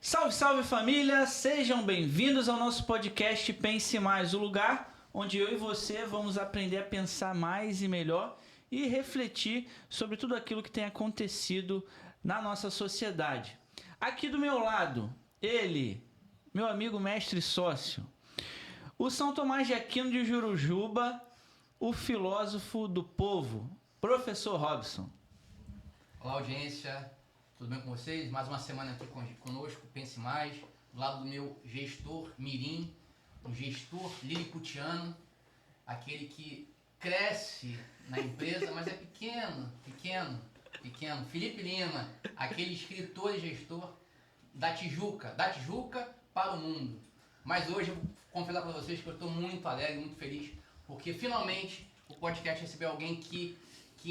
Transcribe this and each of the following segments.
Salve, salve família! Sejam bem-vindos ao nosso podcast Pense Mais, o lugar onde eu e você vamos aprender a pensar mais e melhor e refletir sobre tudo aquilo que tem acontecido na nossa sociedade. Aqui do meu lado, ele, meu amigo mestre sócio, o São Tomás de Aquino de Jurujuba, o filósofo do povo, professor Robson. Olá, audiência, tudo bem com vocês? Mais uma semana aqui conosco, Pense Mais, do lado do meu gestor mirim, um gestor liliputiano, aquele que cresce na empresa, mas é pequeno, Felipe Lima, aquele escritor e gestor da Tijuca para o mundo. Mas hoje eu vou confessar para vocês que eu estou muito alegre, muito feliz, porque finalmente o podcast recebeu alguém que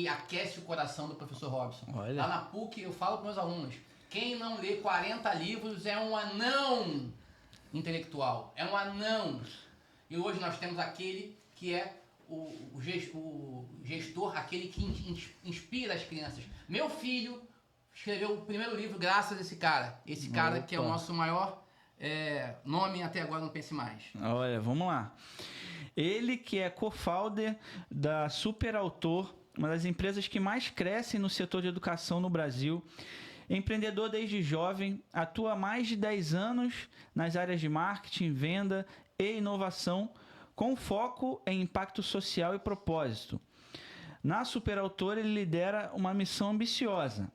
aquece o coração do professor Robson. Olha. Lá na PUC eu falo para meus alunos, quem não lê 40 livros é um anão intelectual, é um anão. E hoje nós temos aquele que é o gestor, aquele que inspira as crianças. Meu filho escreveu o primeiro livro graças a esse cara. Esse cara Opa. que é o nosso maior nome até agora, não Pense Mais. Olha, vamos lá. Ele que é co-founder da Super Autor, uma das empresas que mais crescem no setor de educação no Brasil. Empreendedor desde jovem, atua há mais de 10 anos nas áreas de marketing, venda e inovação, com foco em impacto social e propósito. Na Super Autor, ele lidera uma missão ambiciosa: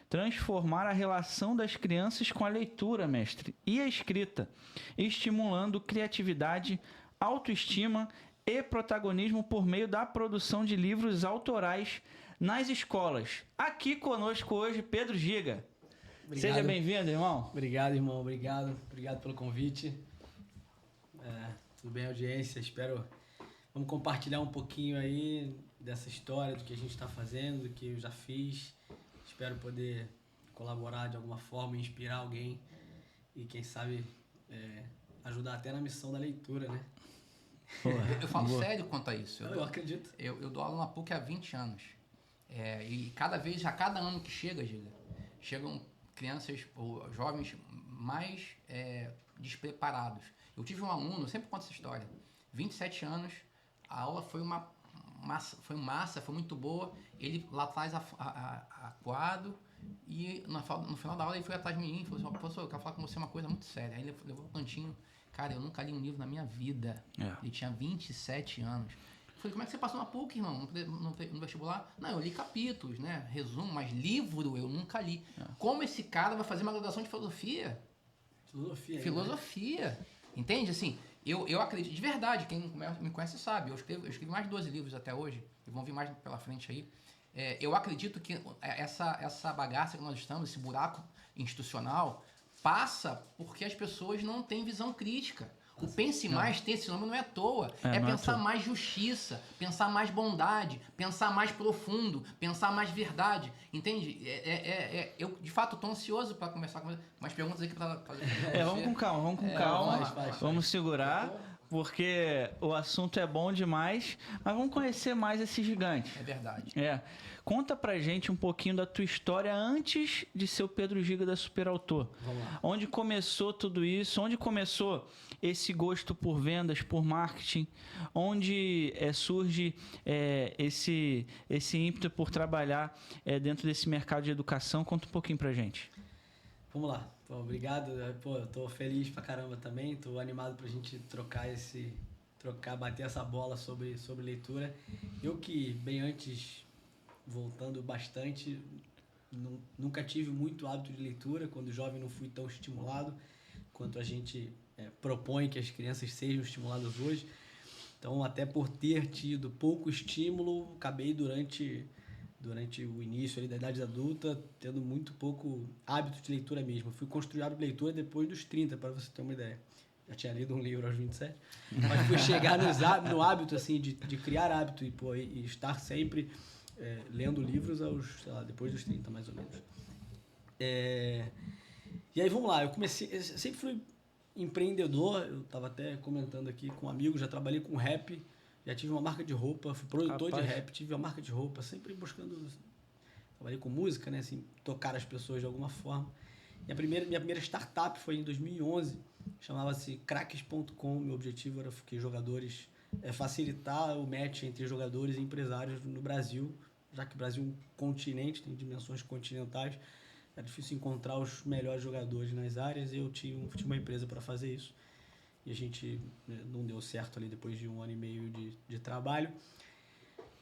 transformar a relação das crianças com a leitura, mestre, e a escrita, estimulando criatividade, autoestima e protagonismo por meio da produção de livros autorais nas escolas. Aqui conosco hoje, Pedro Giga. Obrigado. Seja bem-vindo, irmão. Obrigado, irmão. Obrigado pelo convite. Tudo bem, audiência? Vamos compartilhar um pouquinho aí dessa história, do que a gente está fazendo, do que eu já fiz. Espero poder colaborar de alguma forma, inspirar alguém e, quem sabe, ajudar até na missão da leitura, né? Eu falo sério quanto a isso. Eu acredito. Eu dou aula na PUC há 20 anos. E a cada ano que chegam crianças ou jovens mais despreparados. Eu tive um aluno, eu sempre conto essa história, 27 anos, a aula foi foi muito boa, ele lá atrás acuado, e no final da aula ele foi atrás de mim e falou assim: professor, eu quero falar com você uma coisa muito séria. Aí ele levou pro cantinho. Cara, eu nunca li um livro na minha vida. Ele tinha 27 anos. Eu falei: como é que você passou na PUC, irmão? No vestibular? Não, eu li capítulos, né? Resumo, mas livro eu nunca li. Como esse cara vai fazer uma graduação de filosofia? Filosofia. Né? Entende? Assim, eu acredito, de verdade, quem me conhece sabe, eu escrevi mais de 12 livros até hoje, e vão vir mais pela frente aí. Eu acredito que essa bagaça que nós estamos, esse buraco institucional, passa porque as pessoas não têm visão crítica. O Pense Mais tem esse nome não é à toa. É pensar mais justiça, pensar mais bondade, pensar mais profundo, pensar mais verdade. Entende? Eu, de fato, estou ansioso para conversar com umas perguntas aqui para fazer. Vamos com calma. Vamos segurar, porque o assunto é bom demais, mas vamos conhecer mais esse gigante. É verdade. Conta pra gente um pouquinho da tua história antes de ser o Pedro Giga da Super Autor. Vamos lá. Onde começou tudo isso? Onde começou esse gosto por vendas, por marketing? Onde surge esse ímpeto por trabalhar dentro desse mercado de educação? Conta um pouquinho pra gente. Vamos lá. Obrigado. Eu tô feliz pra caramba também. Tô animado pra gente bater essa bola sobre leitura. Eu que, bem antes, voltando bastante, nunca tive muito hábito de leitura. Quando jovem não fui tão estimulado quanto a gente propõe que as crianças sejam estimuladas hoje. Então, até por ter tido pouco estímulo, acabei durante o início ali da idade adulta, tendo muito pouco hábito de leitura mesmo. Fui construir hábito de leitura depois dos 30, para você ter uma ideia. Já tinha lido um livro aos 27, mas fui chegar no hábito assim, de criar hábito e estar sempre lendo livros depois dos 30, mais ou menos. E aí, vamos lá. Eu sempre fui empreendedor. Eu estava até comentando aqui com um amigo, já trabalhei com rap, já tive uma marca de roupa, fui produtor de rap, tive uma marca de roupa, sempre buscando... Trabalhei com música, né? Assim, tocar as pessoas de alguma forma. Minha primeira startup foi em 2011, chamava-se craques.com. Meu objetivo era que jogadores, facilitar o match entre jogadores e empresários no Brasil, já que o Brasil é um continente, tem dimensões continentais, era difícil encontrar os melhores jogadores nas áreas, e eu tinha uma empresa para fazer isso. E a gente não deu certo ali depois de 1 ano e meio de trabalho.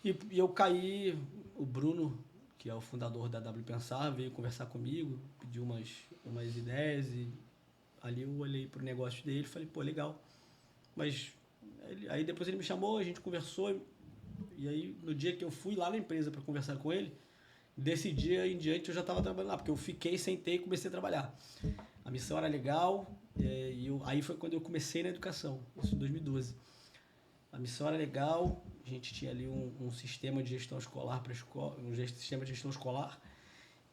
E eu caí, o Bruno, que é o fundador da W Pensar, veio conversar comigo, pediu umas ideias, e ali eu olhei pro negócio dele e falei, pô, legal. Mas aí depois ele me chamou, a gente conversou, e aí no dia que eu fui lá na empresa para conversar com ele, desse dia em diante eu já estava trabalhando lá, porque eu fiquei, sentei e comecei a trabalhar. A missão era legal, aí foi quando eu comecei na educação, isso em 2012. A missão era legal, a gente tinha ali um sistema de gestão escolar para escola, sistema de gestão escolar,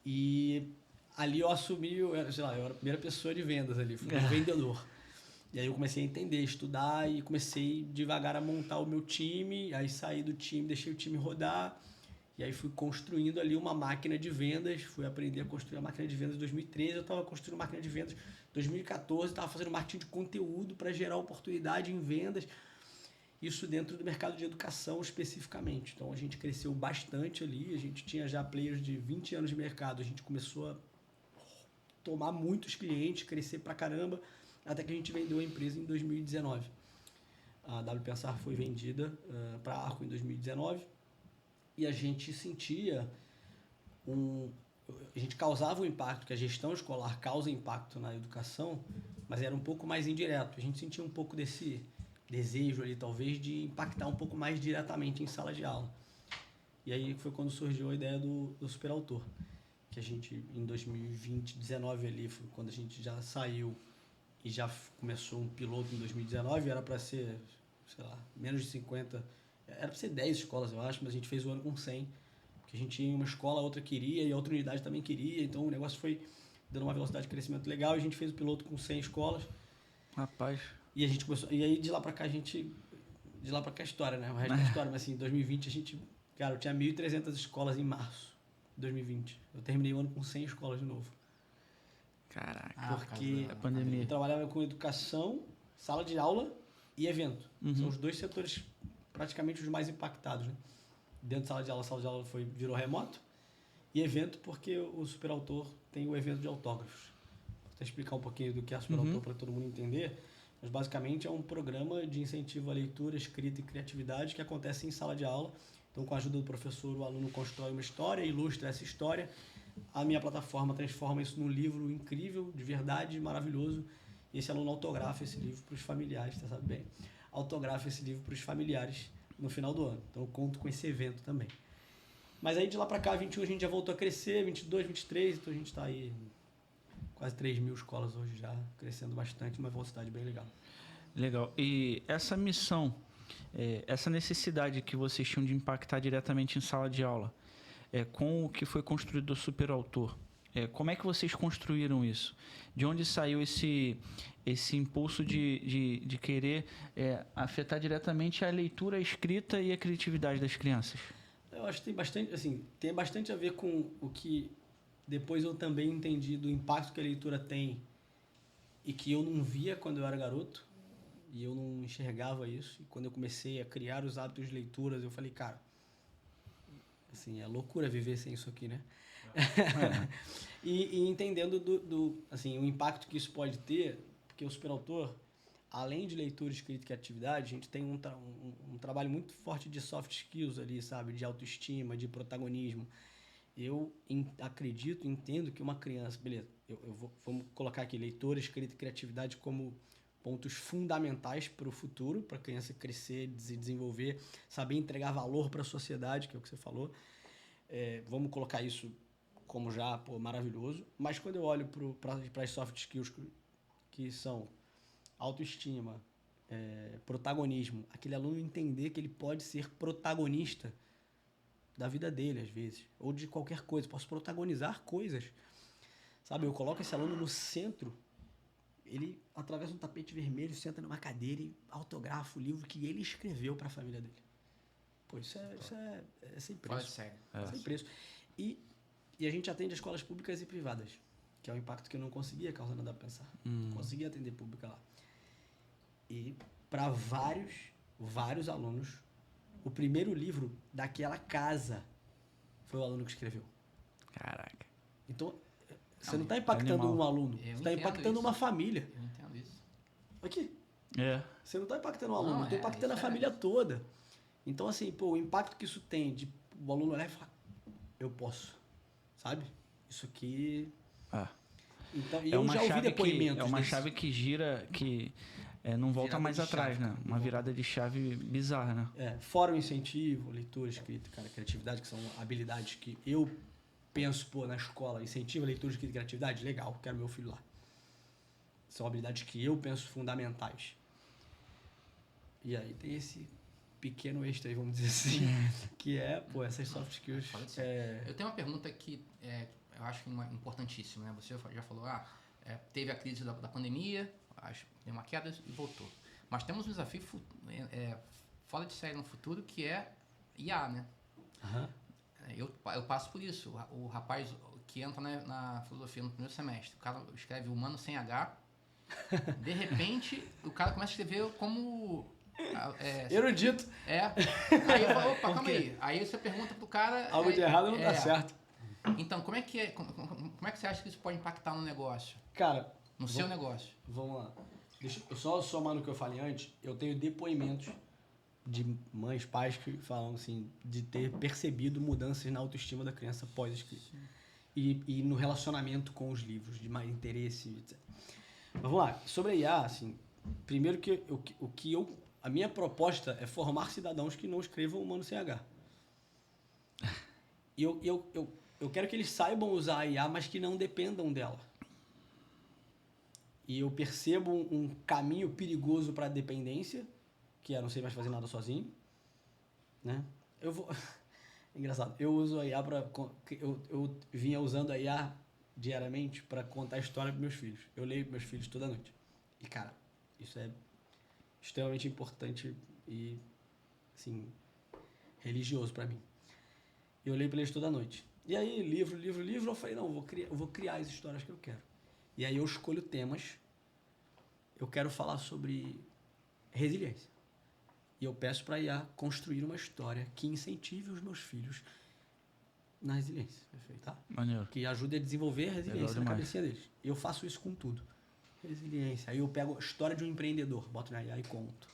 e ali eu assumi, eu era a primeira pessoa de vendas ali, fui um vendedor. E aí eu comecei a entender, estudar, e comecei devagar a montar o meu time, aí saí do time, deixei o time rodar, e aí fui construindo ali uma máquina de vendas, fui aprender a construir a máquina de vendas em 2013, eu estava construindo máquina de vendas em 2014, estava fazendo marketing de conteúdo para gerar oportunidade em vendas, isso dentro do mercado de educação especificamente. Então a gente cresceu bastante ali, a gente tinha já players de 20 anos de mercado, a gente começou a tomar muitos clientes, crescer pra caramba, até que a gente vendeu a empresa em 2019. A W Pensar foi vendida para a Arco em 2019, e a gente sentia a gente causava um impacto, que a gestão escolar causa impacto na educação, mas era um pouco mais indireto. A gente sentia um pouco desse desejo ali, talvez, de impactar um pouco mais diretamente em sala de aula. E aí foi quando surgiu a ideia do superautor, que a gente, em 2019 ali, foi quando a gente já saiu e já começou um piloto em 2019, era para ser, sei lá, menos de 50, era para ser 10 escolas, eu acho, mas a gente fez o ano com 100, porque a gente tinha uma escola, a outra queria, e a outra unidade também queria, então o negócio foi dando uma velocidade de crescimento legal, e a gente fez o piloto com 100 escolas. Rapaz. E a gente começou, e aí de lá para cá é história, né? O resto é história, mas assim, em 2020 a gente, cara, eu tinha 1.300 escolas em março de 2020. Eu terminei o ano com 100 escolas de novo. Caraca, porque a pandemia. eu trabalhava com educação, sala de aula e evento. São os dois setores praticamente os mais impactados, né? Dentro de sala de aula virou remoto, e evento porque o Superautor tem o evento de autógrafos. Vou até explicar um pouquinho do que é o Superautor para todo mundo entender, mas basicamente é um programa de incentivo à leitura, escrita e criatividade que acontece em sala de aula. Então, com a ajuda do professor, o aluno constrói uma história, ilustra essa história. A minha plataforma transforma isso num livro incrível, de verdade, maravilhoso. E esse aluno autografa esse livro para os familiares, você sabe bem? Autografa esse livro para os familiares no final do ano. Então eu conto com esse evento também. Mas aí de lá para cá, 21 a gente já voltou a crescer, 22, 23, então a gente está aí quase 3.000 escolas hoje já, crescendo bastante, uma velocidade bem legal. Legal. E essa missão, essa necessidade que vocês tinham de impactar diretamente em sala de aula, com o que foi construído do Superautor, como é que vocês construíram isso? De onde saiu esse impulso de querer afetar diretamente a leitura, a escrita e a criatividade das crianças? Eu acho que tem bastante a ver com o que depois eu também entendi do impacto que a leitura tem e que eu não via quando eu era garoto, e eu não enxergava isso. E quando eu comecei a criar os hábitos de leituras, eu falei, cara, assim, é loucura viver sem isso aqui, né? E entendendo assim, o impacto que isso pode ter, porque o Superautor, além de leitura, escrita e criatividade, a gente tem um trabalho muito forte de soft skills ali, sabe? De autoestima, de protagonismo. Eu acredito, entendo que uma criança... Beleza, vamos colocar aqui leitura, escrita e criatividade como pontos fundamentais para o futuro, para a criança crescer, se desenvolver, saber entregar valor para a sociedade, que é o que você falou. Vamos colocar isso como já, maravilhoso. Mas quando eu olho para as soft skills que são autoestima, protagonismo, aquele aluno entender que ele pode ser protagonista da vida dele, às vezes, ou de qualquer coisa, posso protagonizar coisas, sabe? Eu coloco esse aluno no centro, ele atravessa um tapete vermelho, senta numa cadeira e autografa o livro que ele escreveu para a família dele. Pô, isso é sem preço. Fala sério. Sem preço. E a gente atende escolas públicas e privadas. que é um impacto que eu não conseguia causar nada a pensar. Não conseguia atender público lá. E para vários alunos, o primeiro livro daquela casa foi o aluno que escreveu. Caraca. Então, você não está impactando animal. um aluno, Eu você está entendo impactando isso. uma família. Eu entendo isso. Aqui. Você não está impactando um aluno, Não, está impactando a isso é- família toda. Então, assim, pô, o impacto que isso tem de o aluno olhar e falar, eu posso, sabe? Isso aqui... Ah. Então, e É eu uma já ouvi chave depoimentos é uma desse. chave que gira, que não volta Virada mais de atrás, chave, né? cara. Uma virada de chave bizarra, né? Fora o incentivo, leitura, escrita, cara, criatividade, que são habilidades que eu penso, pô, na escola, incentivo, leitura, escrita e criatividade, legal, quero meu filho lá. São habilidades que eu penso fundamentais. E aí tem esse pequeno extra aí, vamos dizer assim, que é, pô, essas soft skills. Eu tenho uma pergunta que eu acho importantíssima, né? Você já falou, teve a crise da pandemia, deu uma queda e voltou. Mas temos um desafio fora de série no futuro, que é IA, né? Uhum. Eu passo por isso. O rapaz que entra na filosofia no primeiro semestre, o cara escreve humano sem H, de repente o cara começa a escrever como... erudito. Aí eu falo, opa, calma aí. Aí você pergunta pro cara... Algo de errado não dá certo. Então, como é que você acha que isso pode impactar no negócio? Cara... No seu negócio? Vamos lá. Deixa eu só somar no que eu falei antes. Eu tenho depoimentos de mães, pais que falam assim, de ter percebido mudanças na autoestima da criança pós-escrita. E no relacionamento com os livros, de mais interesse, etc. Mas vamos lá. Sobre a IA, assim, primeiro a minha proposta é formar cidadãos que não escrevam humano sem H. E eu quero que eles saibam usar a IA, mas que não dependam dela. E eu percebo um caminho perigoso para a dependência, que é não sei mais fazer nada sozinho, né? Engraçado, eu uso a IA eu vinha usando a IA diariamente para contar a história para meus filhos. Eu leio para meus filhos toda noite. E, cara, isso é extremamente importante e, assim, religioso para mim. Eu leio para eles toda noite. E aí, livro, eu falei, não, eu vou criar as histórias que eu quero. E aí eu escolho temas. Eu quero falar sobre resiliência. E eu peço para a IA construir uma história que incentive os meus filhos na resiliência. Perfeito, tá? Maneiro. Que ajude a desenvolver a resiliência na cabecinha deles. E eu faço isso com tudo. Resiliência. Aí eu pego a história de um empreendedor, boto na IA e conto.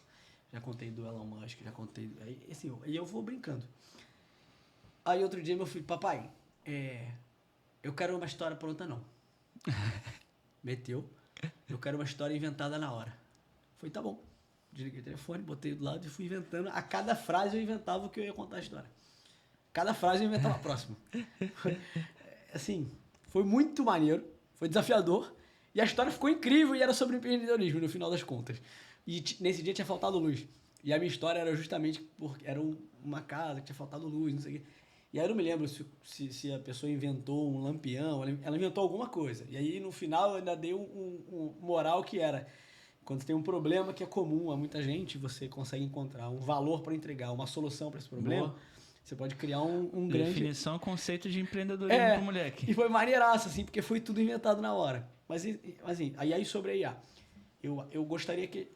Já contei do Elon Musk, já contei... Aí, assim, e eu vou brincando. Aí outro dia meu filho, papai, eu quero uma história pronta não. Meteu. Eu quero uma história inventada na hora. Foi, tá bom. Desliguei o telefone, botei do lado e fui inventando. A cada frase eu inventava o que eu ia contar a história. Cada frase eu inventava a próxima. Assim, foi muito maneiro, foi desafiador. E a história ficou incrível e era sobre empreendedorismo, no final das contas. E nesse dia tinha faltado luz. E a minha história era justamente porque era uma casa que tinha faltado luz, não sei o quê. E aí eu não me lembro se a pessoa inventou um lampião, ela inventou alguma coisa. E aí no final eu ainda dei um moral que era, quando você tem um problema que é comum a muita gente, você consegue encontrar um valor para entregar, uma solução para esse problema. Boa. Você pode criar um grande... Definição, conceito de empreendedorismo pro moleque. E foi maneiraço, assim, porque foi tudo inventado na hora. Mas assim, aí sobre a IA, eu gostaria que...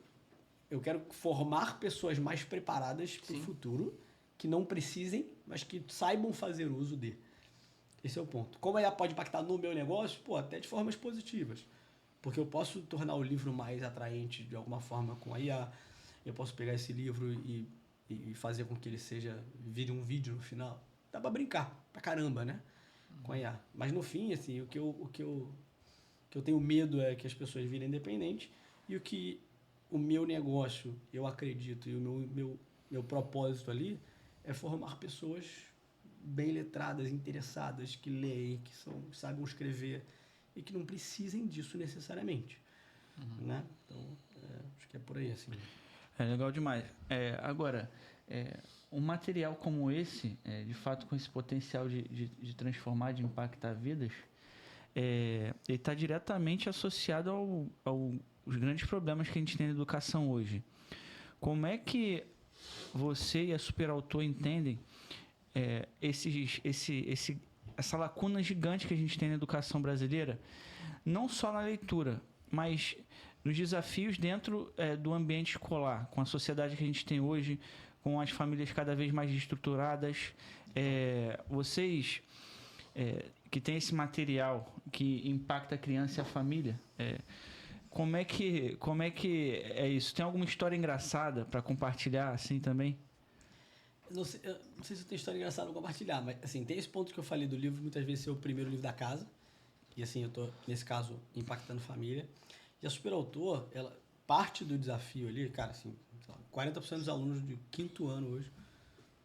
Eu quero formar pessoas mais preparadas para o futuro, que não precisem, mas que saibam fazer uso de. Esse é o ponto. Como a IA pode impactar no meu negócio? Pô, até de formas positivas. Porque eu posso tornar o livro mais atraente de alguma forma com a IA. Eu posso pegar esse livro e fazer com que ele vire um vídeo no final. Dá pra brincar pra caramba, né? Com a IA. Mas no fim, assim, o que eu tenho medo é que as pessoas virem independentes e o meu negócio, eu acredito, e o meu propósito ali é formar pessoas bem letradas, interessadas, que leem, que saibam escrever e que não precisem disso necessariamente. Né? Então, acho que é por aí, assim. É legal demais. Agora, um material como esse, de fato com esse potencial de transformar, de impactar vidas, ele está diretamente associado aos grandes problemas que a gente tem na educação hoje. Como é que você e a Superautor entendem essa lacuna gigante que a gente tem na educação brasileira não só na leitura, mas nos desafios dentro do ambiente escolar, com a sociedade que a gente tem hoje, com as famílias cada vez mais estruturadas. Vocês que têm esse material que impacta a criança e a família, como é que é isso? Tem alguma história engraçada para compartilhar assim também? Eu não sei se eu tenho história engraçada pra compartilhar, mas assim, tem esse ponto que eu falei do livro, muitas vezes ser o primeiro livro da casa. E assim, eu tô, nesse caso, impactando família. E a Superautor, ela parte do desafio ali, cara, assim, 40% dos alunos de 5º ano hoje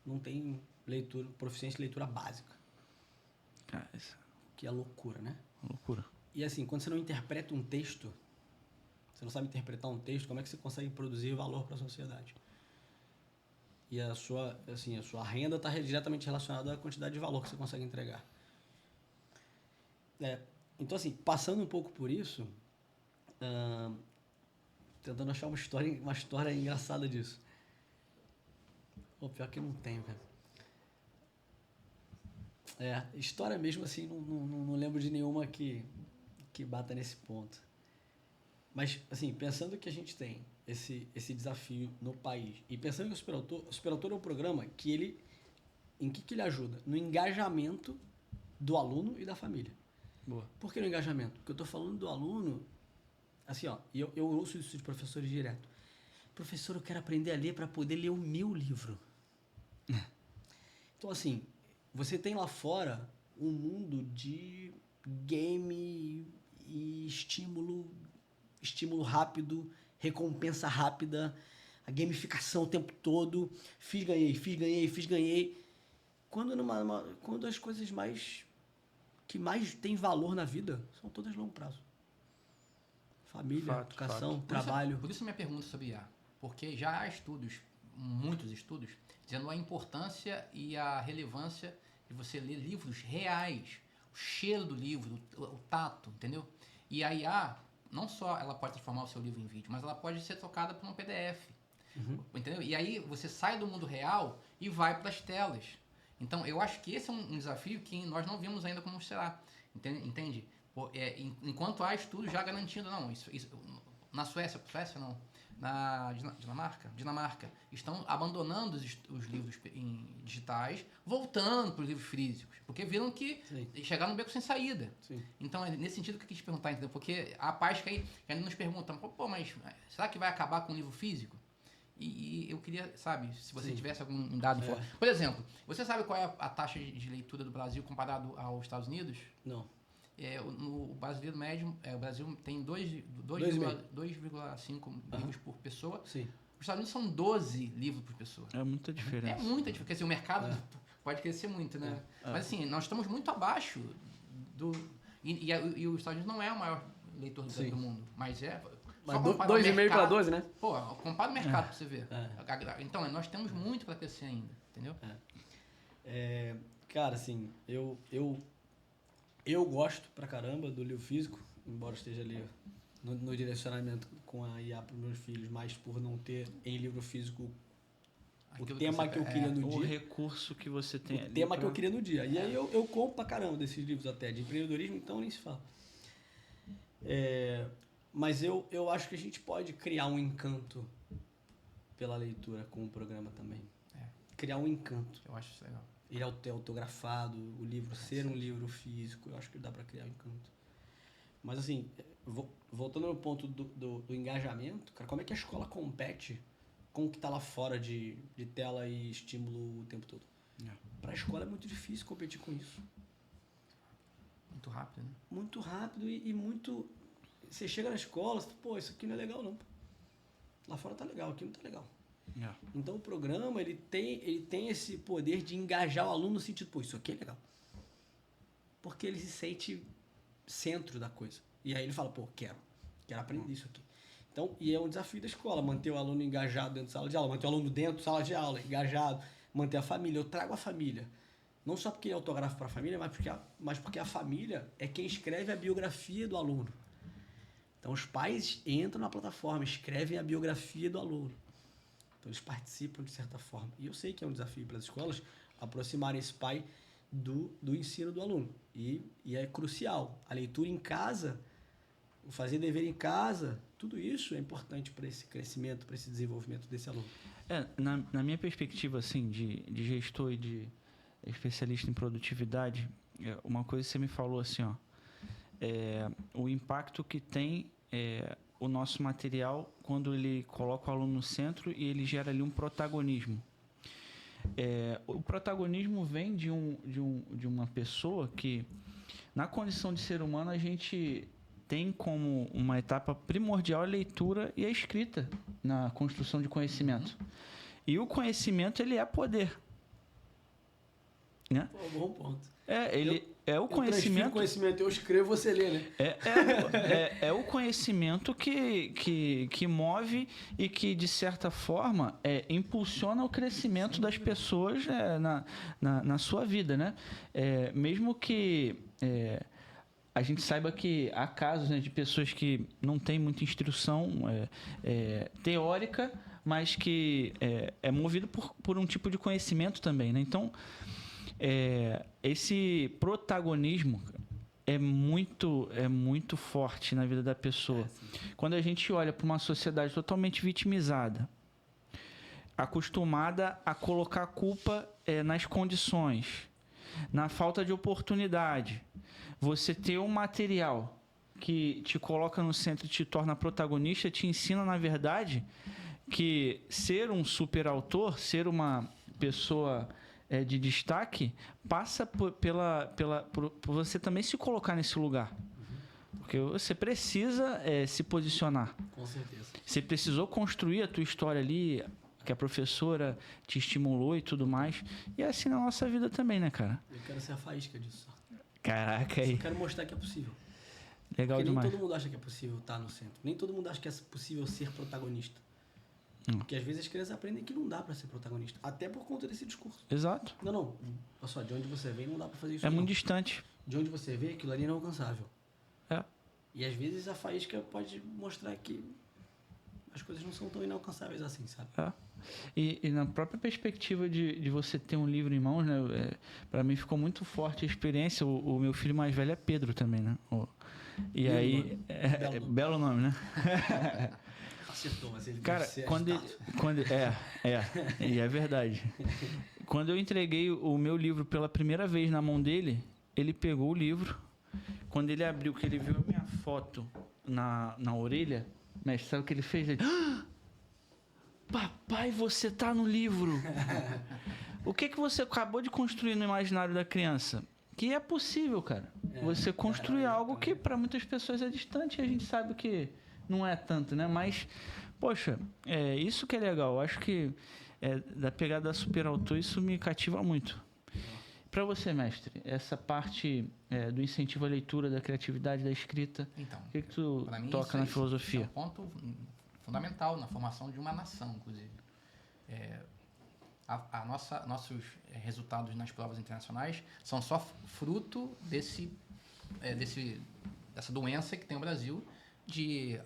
não tem proficiência em leitura básica. Cara, isso Que é loucura, né? é uma loucura. E assim, quando você não interpreta um texto, você não sabe interpretar um texto, como é que você consegue produzir valor para a sociedade? E a sua renda está diretamente relacionada à quantidade de valor que você consegue entregar. Então, assim, passando um pouco por isso, tentando achar uma história engraçada disso. Pior que não tem, velho. História mesmo assim, não lembro de nenhuma que bata nesse ponto. Mas, assim, pensando que a gente tem esse desafio no país, e pensando que o Superautor é um programa que em que ele ajuda? No engajamento do aluno e da família. Boa. Por que no engajamento? Porque eu estou falando do aluno, assim, e eu ouço isso de professores direto. Professor, eu quero aprender a ler para poder ler o meu livro. Então, assim, você tem lá fora um mundo de game e estímulo rápido, recompensa rápida, a gamificação o tempo todo, fiz, ganhei. Quando as coisas que mais tem valor na vida são todas longo prazo. Família, educação, trabalho. Por isso minha pergunta sobre IA. Porque já há estudos, muitos estudos, dizendo a importância e a relevância de você ler livros reais, o cheiro do livro, o tato, entendeu? E a IA, não só ela pode transformar o seu livro em vídeo, mas ela pode ser trocada por um PDF, entendeu? E aí você sai do mundo real e vai para as telas. Então, eu acho que esse é um desafio que nós não vimos ainda como será, entende? Enquanto há estudos já garantindo, não, isso na Suécia não, na Dinamarca, estão abandonando os livros digitais, voltando para os livros físicos, porque viram que chegaram no beco sem saída. Sim. Então, é nesse sentido que eu quis te perguntar, entendeu? Porque há pais que ainda nos perguntam, mas será que vai acabar com o livro físico? E eu queria, sabe, se você tivesse algum dado fora. Por exemplo, você sabe qual é a taxa de leitura do Brasil comparado aos Estados Unidos? Não. No brasileiro médio, o Brasil tem 2,5 livros por pessoa. Sim. Os Estados Unidos são 12 livros por pessoa. É muita diferença. É muita diferença. Quer dizer, o mercado pode crescer muito, né? Mas assim, nós estamos muito abaixo do... E os Estados Unidos não é o maior leitor do mundo, mas é... Mas 2,5 para 12, né? Pô, compara o mercado pra você ver. Então, nós temos muito para crescer ainda, entendeu? Cara, assim, eu gosto pra caramba do livro físico, embora esteja ali no direcionamento com a IA para os meus filhos, mas por não ter em livro físico o tema que eu queria no dia. O recurso que você tem. O tema que eu queria no dia. E aí eu compro pra caramba desses livros até, de empreendedorismo, então nem se fala. Mas eu acho que a gente pode criar um encanto pela leitura com o programa também. Criar um encanto. Eu acho isso legal. Ele é autografado, o livro ser um livro físico, eu acho que dá para criar um encanto. Mas assim, voltando ao ponto do engajamento, cara, como é que a escola compete com o que está lá fora de tela e estímulo o tempo todo? Para a escola é muito difícil competir com isso. Muito rápido, né? Muito rápido e muito... Você chega na escola, você fala, isso aqui não é legal não. Lá fora tá legal, aqui não tá legal. Então o programa ele tem esse poder de engajar o aluno no sentido, isso aqui é legal. Porque ele se sente centro da coisa. E aí ele fala, quero aprender isso aqui. Então, e é um desafio da escola, manter o aluno engajado dentro da sala de aula, manter o aluno dentro da sala de aula, engajado, manter a família. Eu trago a família. Não só porque ele autografa para a família, mas porque a família é quem escreve a biografia do aluno. Então, os pais entram na plataforma, escrevem a biografia do aluno. Então, eles participam de certa forma. E eu sei que é um desafio para as escolas aproximarem esse pai do ensino do aluno. E é crucial. A leitura em casa o fazer dever em casa, tudo isso é importante para esse crescimento, para esse desenvolvimento desse aluno. Na minha perspectiva, assim, de gestor e de especialista em produtividade, uma coisa que você me falou, assim, ó, o impacto que tem o nosso material quando ele coloca o aluno no centro e ele gera ali um protagonismo. O protagonismo vem de uma pessoa que, na condição de ser humano, a gente tem como uma etapa primordial a leitura e a escrita na construção de conhecimento. E o conhecimento, ele é poder. Né? Pô, bom ponto. O conhecimento. Eu conhecimento, eu escrevo, você lê, né? É o conhecimento que move e que, de certa forma, impulsiona o crescimento das pessoas na sua vida, né? Mesmo que a gente saiba que há casos, né, de pessoas que não têm muita instrução teórica, mas que é movido por um tipo de conhecimento também, né? Então, esse protagonismo é muito forte na vida da pessoa. Quando a gente olha para uma sociedade totalmente vitimizada, acostumada a colocar a culpa nas condições, na falta de oportunidade, você ter um material que te coloca no centro e te torna protagonista, te ensina, na verdade, que ser um superautor, ser uma pessoa de destaque, passa por você também se colocar nesse lugar. Porque você precisa se posicionar. Com certeza. Você precisou construir a tua história ali, que a professora te estimulou e tudo mais. E é assim na nossa vida também, né, cara? Eu quero ser a faísca disso. Caraca, aí. Eu quero mostrar que é possível. Legal Porque demais. nem todo mundo acha que é possível estar no centro. Nem todo mundo acha que é possível ser protagonista. Porque às vezes as crianças aprendem que não dá pra ser protagonista. Até por conta desse discurso. Exato. Não. Olha só, de onde você vem não dá pra fazer isso. É não. muito distante. De onde você vê, aquilo ali é inalcançável. É. E às vezes a faísca pode mostrar que as coisas não são tão inalcançáveis assim, sabe? É. E na própria perspectiva de você ter um livro em mãos, né? Para mim ficou muito forte a experiência. O meu filho mais velho é Pedro também, né? E Belo aí... nome. Belo nome, né? Acertou, mas ele Cara, deve ser quando agitado. e é verdade. Quando eu entreguei o meu livro pela primeira vez na mão dele, ele pegou o livro. Quando ele abriu, que ele viu a minha foto na orelha, mestre, sabe o que ele fez? Ele, papai, você tá no livro. O que você acabou de construir no imaginário da criança? Que é possível, cara. Você construir algo que para muitas pessoas é distante e a gente sabe que não é tanto, né? Mas, poxa, isso que é legal. Eu acho que da pegada da superautor, isso me cativa muito. Para você, mestre, essa parte do incentivo à leitura, da criatividade, da escrita, Então, o que tu pra mim, toca na filosofia? Isso é um ponto fundamental na formação de uma nação, inclusive. Nossos resultados nas provas internacionais são só fruto dessa doença que tem o Brasil de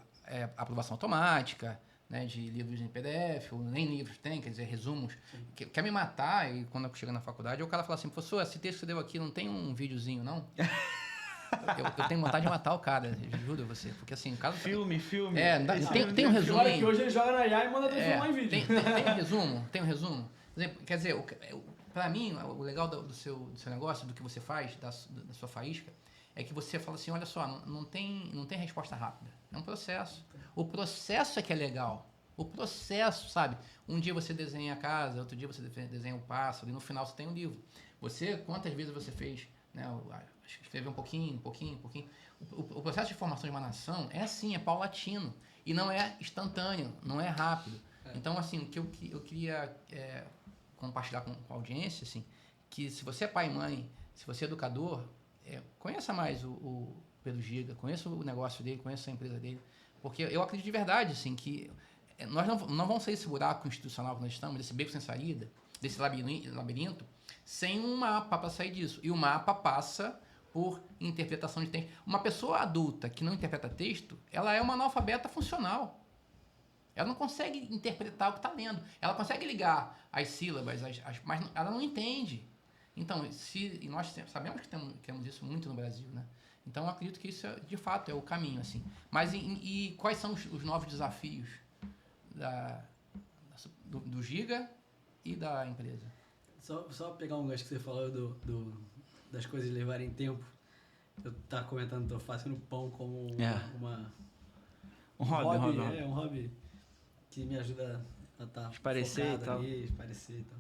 aprovação automática, né, de livros em PDF, ou nem livros tem, quer dizer, resumos. Quer me matar, e quando eu chego na faculdade, o cara fala assim, professor, esse texto que você deu aqui não tem um videozinho, não? eu tenho vontade de matar o cara, juro você, porque assim, o cara... Filme. Tem um resumo. Olha que hoje ele joga na IA e manda transformar em vídeo. Tem um resumo. Quer dizer, para mim, o legal do seu negócio, do que você faz, da sua faísca, é que você fala assim, olha só, não tem resposta rápida. É um processo. O processo é que é legal. O processo, sabe? Um dia você desenha a casa, outro dia você desenha o pássaro, e no final você tem um livro. Quantas vezes você fez, né? Escrever um pouquinho. O processo de formação de uma nação é assim, é paulatino. E não é instantâneo, não é rápido. Então, assim, o que eu queria compartilhar com a audiência, assim, que se você é pai e mãe, se você é educador, conheça mais o Pedro Giga, conheça o negócio dele, conheça a empresa dele, porque eu acredito de verdade, assim, que nós não vamos sair desse buraco institucional que nós estamos, desse beco sem saída, desse labirinto, sem um mapa para sair disso. E o mapa passa por interpretação de texto. Uma pessoa adulta que não interpreta texto, ela é uma analfabeta funcional. Ela não consegue interpretar o que está lendo. Ela consegue ligar as sílabas, mas ela não entende. Então, e nós sabemos que temos isso muito no Brasil, né? Então, eu acredito que isso, de fato, é o caminho, assim. Mas e quais são os novos desafios do Giga e da empresa? Só pegar um gancho que você falou das coisas levarem tempo. Eu tava comentando, tô fazendo pão como um hobby. É um hobby que me ajuda a estar esparecer e tal. Esparecer e tal.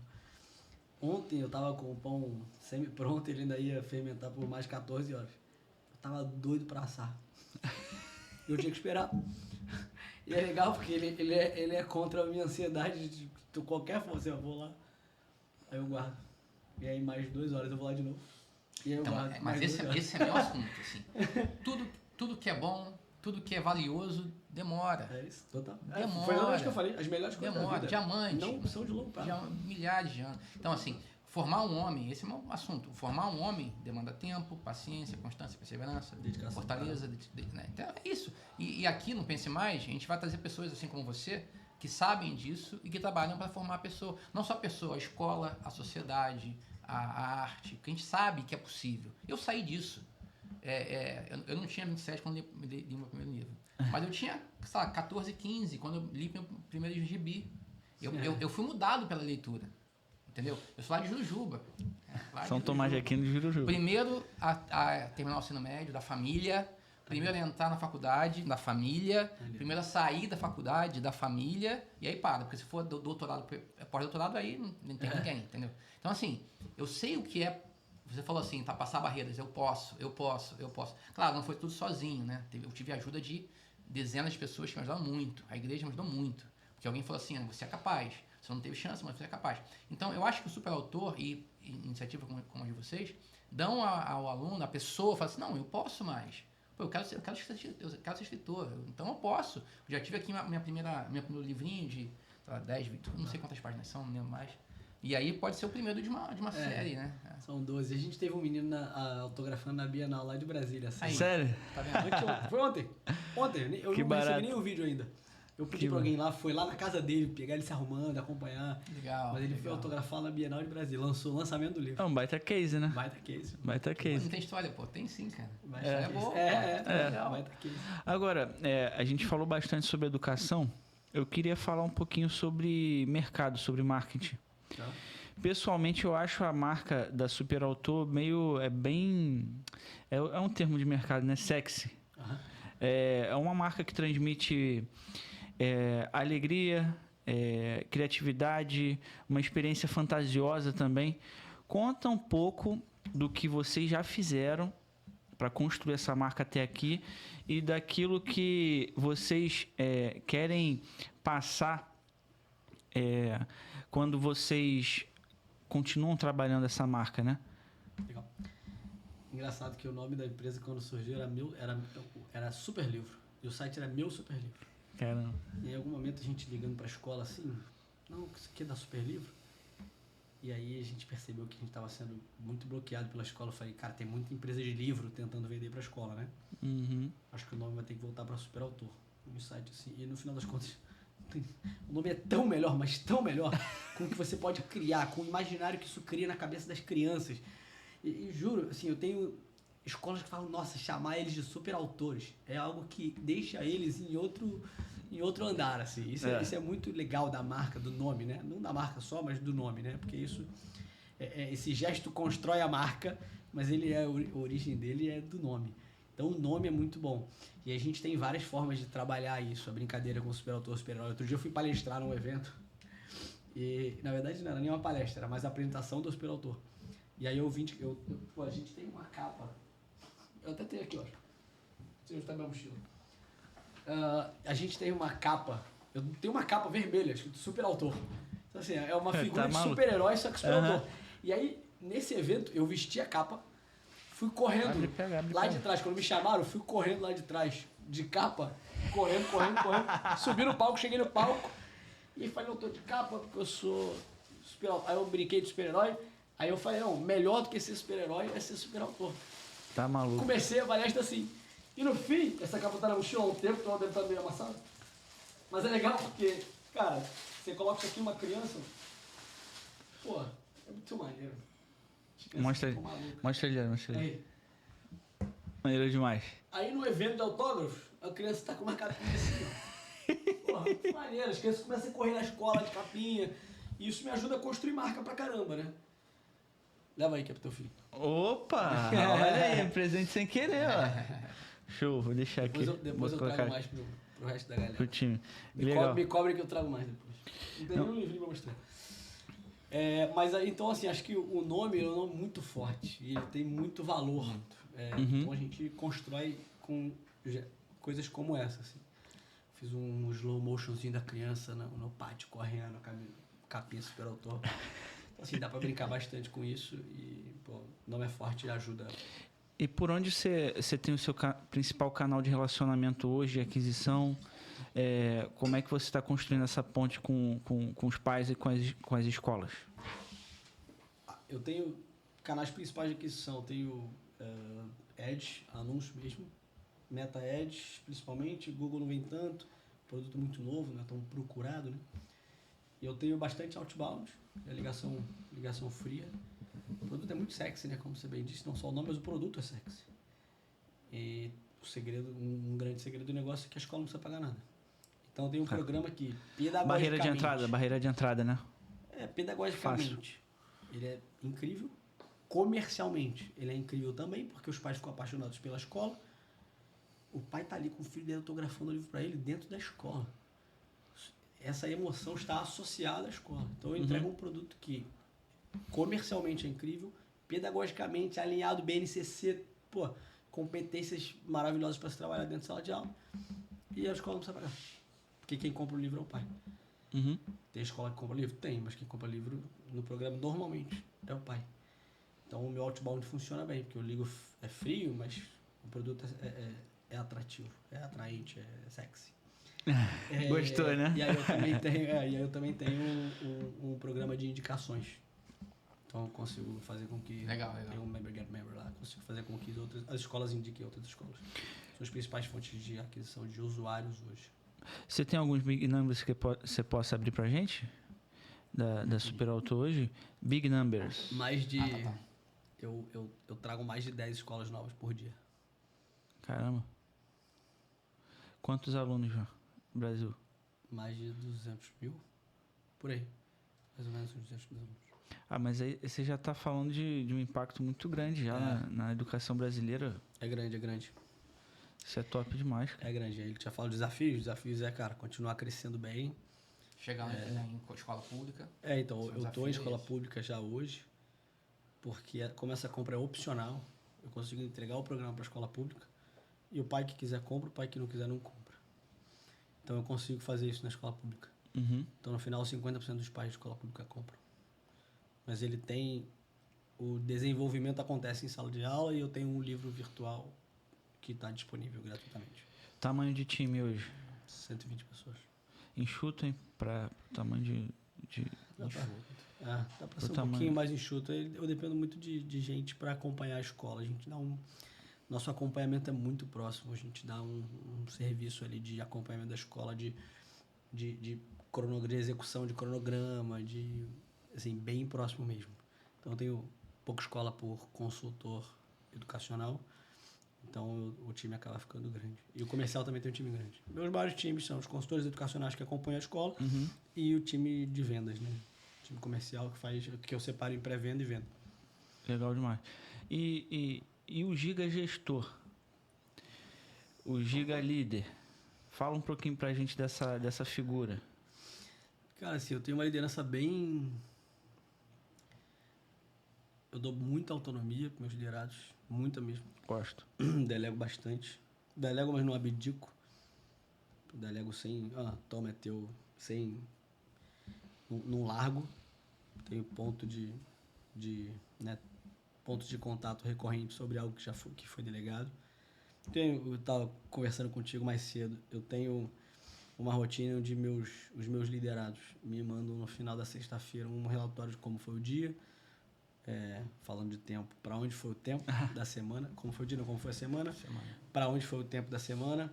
Ontem eu tava com o pão semi-pronto, ele ainda ia fermentar por mais 14 horas. Eu tava doido pra assar. Eu tinha que esperar. E é legal porque ele é contra a minha ansiedade de qualquer força. Eu vou lá, aí eu guardo. E aí mais 2 horas eu vou lá de novo. E aí eu Então, guardo. mas esse é meu assunto, assim. Tudo que é bom, tudo que é valioso, demora. É isso, total. Demora. Foi exatamente o que eu falei, as melhores coisas da vida. Diamante. Não são de longo prazo. Milhares de anos. Então, assim, formar um homem, esse é o meu assunto. Formar um homem demanda tempo, paciência, constância, perseverança, dedicação, fortaleza. Né? Então, é isso. E aqui no Pense Mais, a gente vai trazer pessoas assim como você, que sabem disso e que trabalham para formar a pessoa. Não só a pessoa, a escola, a sociedade, a arte, que a gente sabe que é possível. Eu saí disso. Eu não tinha 27 quando li meu primeiro livro. Mas eu tinha, sei lá, 14, 15 quando eu li meu primeiro gibi. Eu fui mudado pela leitura. Entendeu? Eu sou lá de Jurujuba. São Tomás de Aquino de Jurujuba. Primeiro a terminar o ensino médio, da família. Primeiro a entrar na faculdade, da família. Primeiro a sair da faculdade, da família. E aí para, porque se for doutorado, pós-doutorado, aí não tem ninguém, entendeu? Então, assim, eu sei o que é. Você falou assim, tá, passar barreiras, eu posso. Claro, não foi tudo sozinho, né? Eu tive a ajuda de dezenas de pessoas que me ajudaram muito. A igreja me ajudou muito. Porque alguém falou assim, você é capaz. Você não teve chance, mas você é capaz. Então, eu acho que o superautor e iniciativa como a de vocês dão ao aluno, à pessoa, fala assim, não, eu posso mais. Pô, eu quero ser escritor, então eu posso. Eu já tive aqui meu primeiro livrinho de 10, não sei quantas páginas são, não lembro mais. E aí pode ser o primeiro de uma série, né? São 12. A gente teve um menino autografando na Bienal lá de Brasília. Assim. Sério? Tá vendo? Foi ontem. Eu não recebi nem o vídeo ainda. Eu pedi pra alguém lá, foi lá na casa dele, pegar ele se arrumando, acompanhar. Legal. Mas ele foi autografar na Bienal de Brasília. Lançou o lançamento do livro. É um baita case, né? Baita case. Baita case. Não tem história, pô. Tem sim, cara. É boa. Legal. Baita case. Agora, a gente falou bastante sobre educação. Eu queria falar um pouquinho sobre mercado, sobre marketing. Tá. Pessoalmente, eu acho a marca da Superautor meio... É um termo de mercado, né? Sexy. Uhum. É uma marca que transmite alegria, criatividade, uma experiência fantasiosa também. Conta um pouco do que vocês já fizeram para construir essa marca até aqui e daquilo que vocês querem passar quando vocês continuam trabalhando essa marca, né? Legal. Engraçado que o nome da empresa quando surgiu era Super Livro. E o site era Meu Super Livro. Caramba. E em algum momento a gente ligando pra escola assim, não, isso aqui é da Super Livro. E aí a gente percebeu que a gente estava sendo muito bloqueado pela escola. Eu falei, cara, tem muita empresa de livro tentando vender pra escola, né? Uhum. Acho que o nome vai ter que voltar pra Superautor. No site assim. E no final das contas, o nome é tão melhor, mas tão melhor, com o que você pode criar, com o imaginário que isso cria na cabeça das crianças. E juro, assim, eu tenho escolas que falam, nossa, chamar eles de superautores é algo que deixa eles em outro andar, assim. Isso é muito legal da marca, do nome, né? Não da marca só, mas do nome, né? Porque isso, esse gesto constrói a marca, mas a origem dele é do nome. Então o nome é muito bom. E a gente tem várias formas de trabalhar isso, a brincadeira com o superautor, super-herói. Outro dia eu fui palestrar num evento e, na verdade, não era nem uma palestra, era mais a apresentação do superautor. E aí a gente tem uma capa, eu até tenho aqui, ó. Deixa eu ajustar minha mochila. A gente tem uma capa, eu tenho uma capa vermelha, escrito superautor. Então, assim, é uma figura de super-herói, só que superautor. Uhum. E aí, nesse evento, eu vesti a capa, fui correndo lá de trás. Quando me chamaram, eu fui correndo lá de trás, de capa, correndo. Subi no palco, cheguei no palco e falei, eu tô de capa porque eu sou super-herói. Aí eu brinquei de super-herói. Aí eu falei, não, melhor do que ser super-herói é ser super-autor. Tá maluco. Comecei a palestra assim. E no fim, essa capa tá na mochila há um tempo, então deve estar meio amassada. Mas é legal porque, cara, você coloca isso aqui uma criança, pô, é muito maneiro. Mostra ali. Aí. Maneiro demais. Aí no evento de autógrafos, a criança tá com uma capinha assim, ó. Porra, muito maneiro. As crianças começam a correr na escola de capinha. E isso me ajuda a construir marca pra caramba, né? Leva aí que é pro teu filho. Opa! Olha aí, presente sem querer, ó. Show, vou deixar aqui. Depois eu Vou trago mais pro resto da galera. pro time. Me cobre que eu trago mais depois. Não tem nenhum livrinho pra mostrar. Mas aí, então, assim, acho que o nome é um nome muito forte. E ele tem muito valor. Então a gente constrói com coisas como essa, assim. Fiz um slow motionzinho da criança no pátio, correndo, capinha super autor. Então, assim, dá pra brincar bastante com isso. E, pô, o nome é forte e ajuda. E por onde você tem o seu principal canal de relacionamento hoje, de aquisição? Como é que você está construindo essa ponte com os pais e com as escolas? Eu tenho canais principais de aquisição. Eu tenho Ads, anúncio mesmo. Meta Ads, principalmente. Google não vem tanto. Produto muito novo, não é tão procurado, né? E eu tenho bastante outbound, ligação fria. O produto é muito sexy, né? Como você bem disse, não só o nome, mas o produto é sexy. E o segredo, um grande segredo do negócio é que a escola não precisa pagar nada. Então tem um programa que, pedagogicamente... Barreira de entrada, né? Pedagogicamente. Ele é incrível. Comercialmente, ele é incrível também, porque os pais ficam apaixonados pela escola. O pai tá ali com o filho dele autografando o livro para ele dentro da escola. Essa emoção está associada à escola. Então eu entrego um produto que comercialmente é incrível, pedagogicamente alinhado, BNCC, competências maravilhosas para se trabalhar dentro da sala de aula. E a escola não precisa pagar. Porque quem compra o livro é o pai. Tem escola que compra livro? Tem, mas quem compra livro no programa normalmente é o pai. Então o meu outbound funciona bem, porque eu ligo, é frio, mas o produto é atrativo, é atraente, é sexy. Gostou, né? E aí eu também tenho um programa de indicações. Então eu consigo fazer com que... Legal. Tem um member get member lá. Consigo fazer com que as escolas indiquem outras escolas. São as principais fontes de aquisição de usuários hoje. Você tem alguns big numbers que você possa abrir pra gente? Da Super Auto hoje? Big numbers. Mais de... Tá. Eu trago mais de 10 escolas novas por dia. Caramba. Quantos alunos já no Brasil? Mais de 200 mil? Por aí. Mais ou menos uns 200 mil alunos. Mas aí você já está falando de um impacto muito grande já na educação brasileira. É grande. Isso é top demais. É grande. Aí ele já fala de desafios. Desafios cara, continuar crescendo bem. Chegar em escola pública. Então, eu estou em escola pública já hoje, porque como essa compra é opcional, eu consigo entregar o programa para a escola pública e o pai que quiser compra, o pai que não quiser não compra. Então, eu consigo fazer isso na escola pública. Então, no final, 50% dos pais de escola pública compram. Mas ele tem... O desenvolvimento acontece em sala de aula e eu tenho um livro virtual que está disponível gratuitamente. Tamanho de time hoje? 120 pessoas. Enxuto, hein? Para tamanho de Dá para ser um pouquinho mais enxuto. Eu dependo muito de gente para acompanhar a escola. A gente dá nosso acompanhamento é muito próximo. A gente dá um serviço ali de acompanhamento da escola, de execução de cronograma, assim, bem próximo mesmo. Então, eu tenho pouca escola por consultor educacional. Então, o time acaba ficando grande. E o comercial também tem um time grande. Meus vários times são os consultores educacionais que acompanham a escola e o time de vendas, né? O time comercial que eu separo em pré-venda e venda. Legal demais. E o Giga Gestor? O Giga Líder? Fala um pouquinho pra gente dessa figura. Cara, assim, eu tenho uma liderança bem... Eu dou muita autonomia para meus liderados, muita mesmo. Gosto. Delego bastante. Delego, mas não abdico. Delego sem... toma, é teu. Sem... Não largo. Tenho pontos de contato recorrente sobre algo que foi delegado. Eu estava conversando contigo mais cedo. Eu tenho uma rotina onde os meus liderados me mandam no final da sexta-feira um relatório de como foi o dia. Falando de tempo, para onde foi o tempo da semana, como foi o dia, não, como foi a semana. Para onde foi o tempo da semana,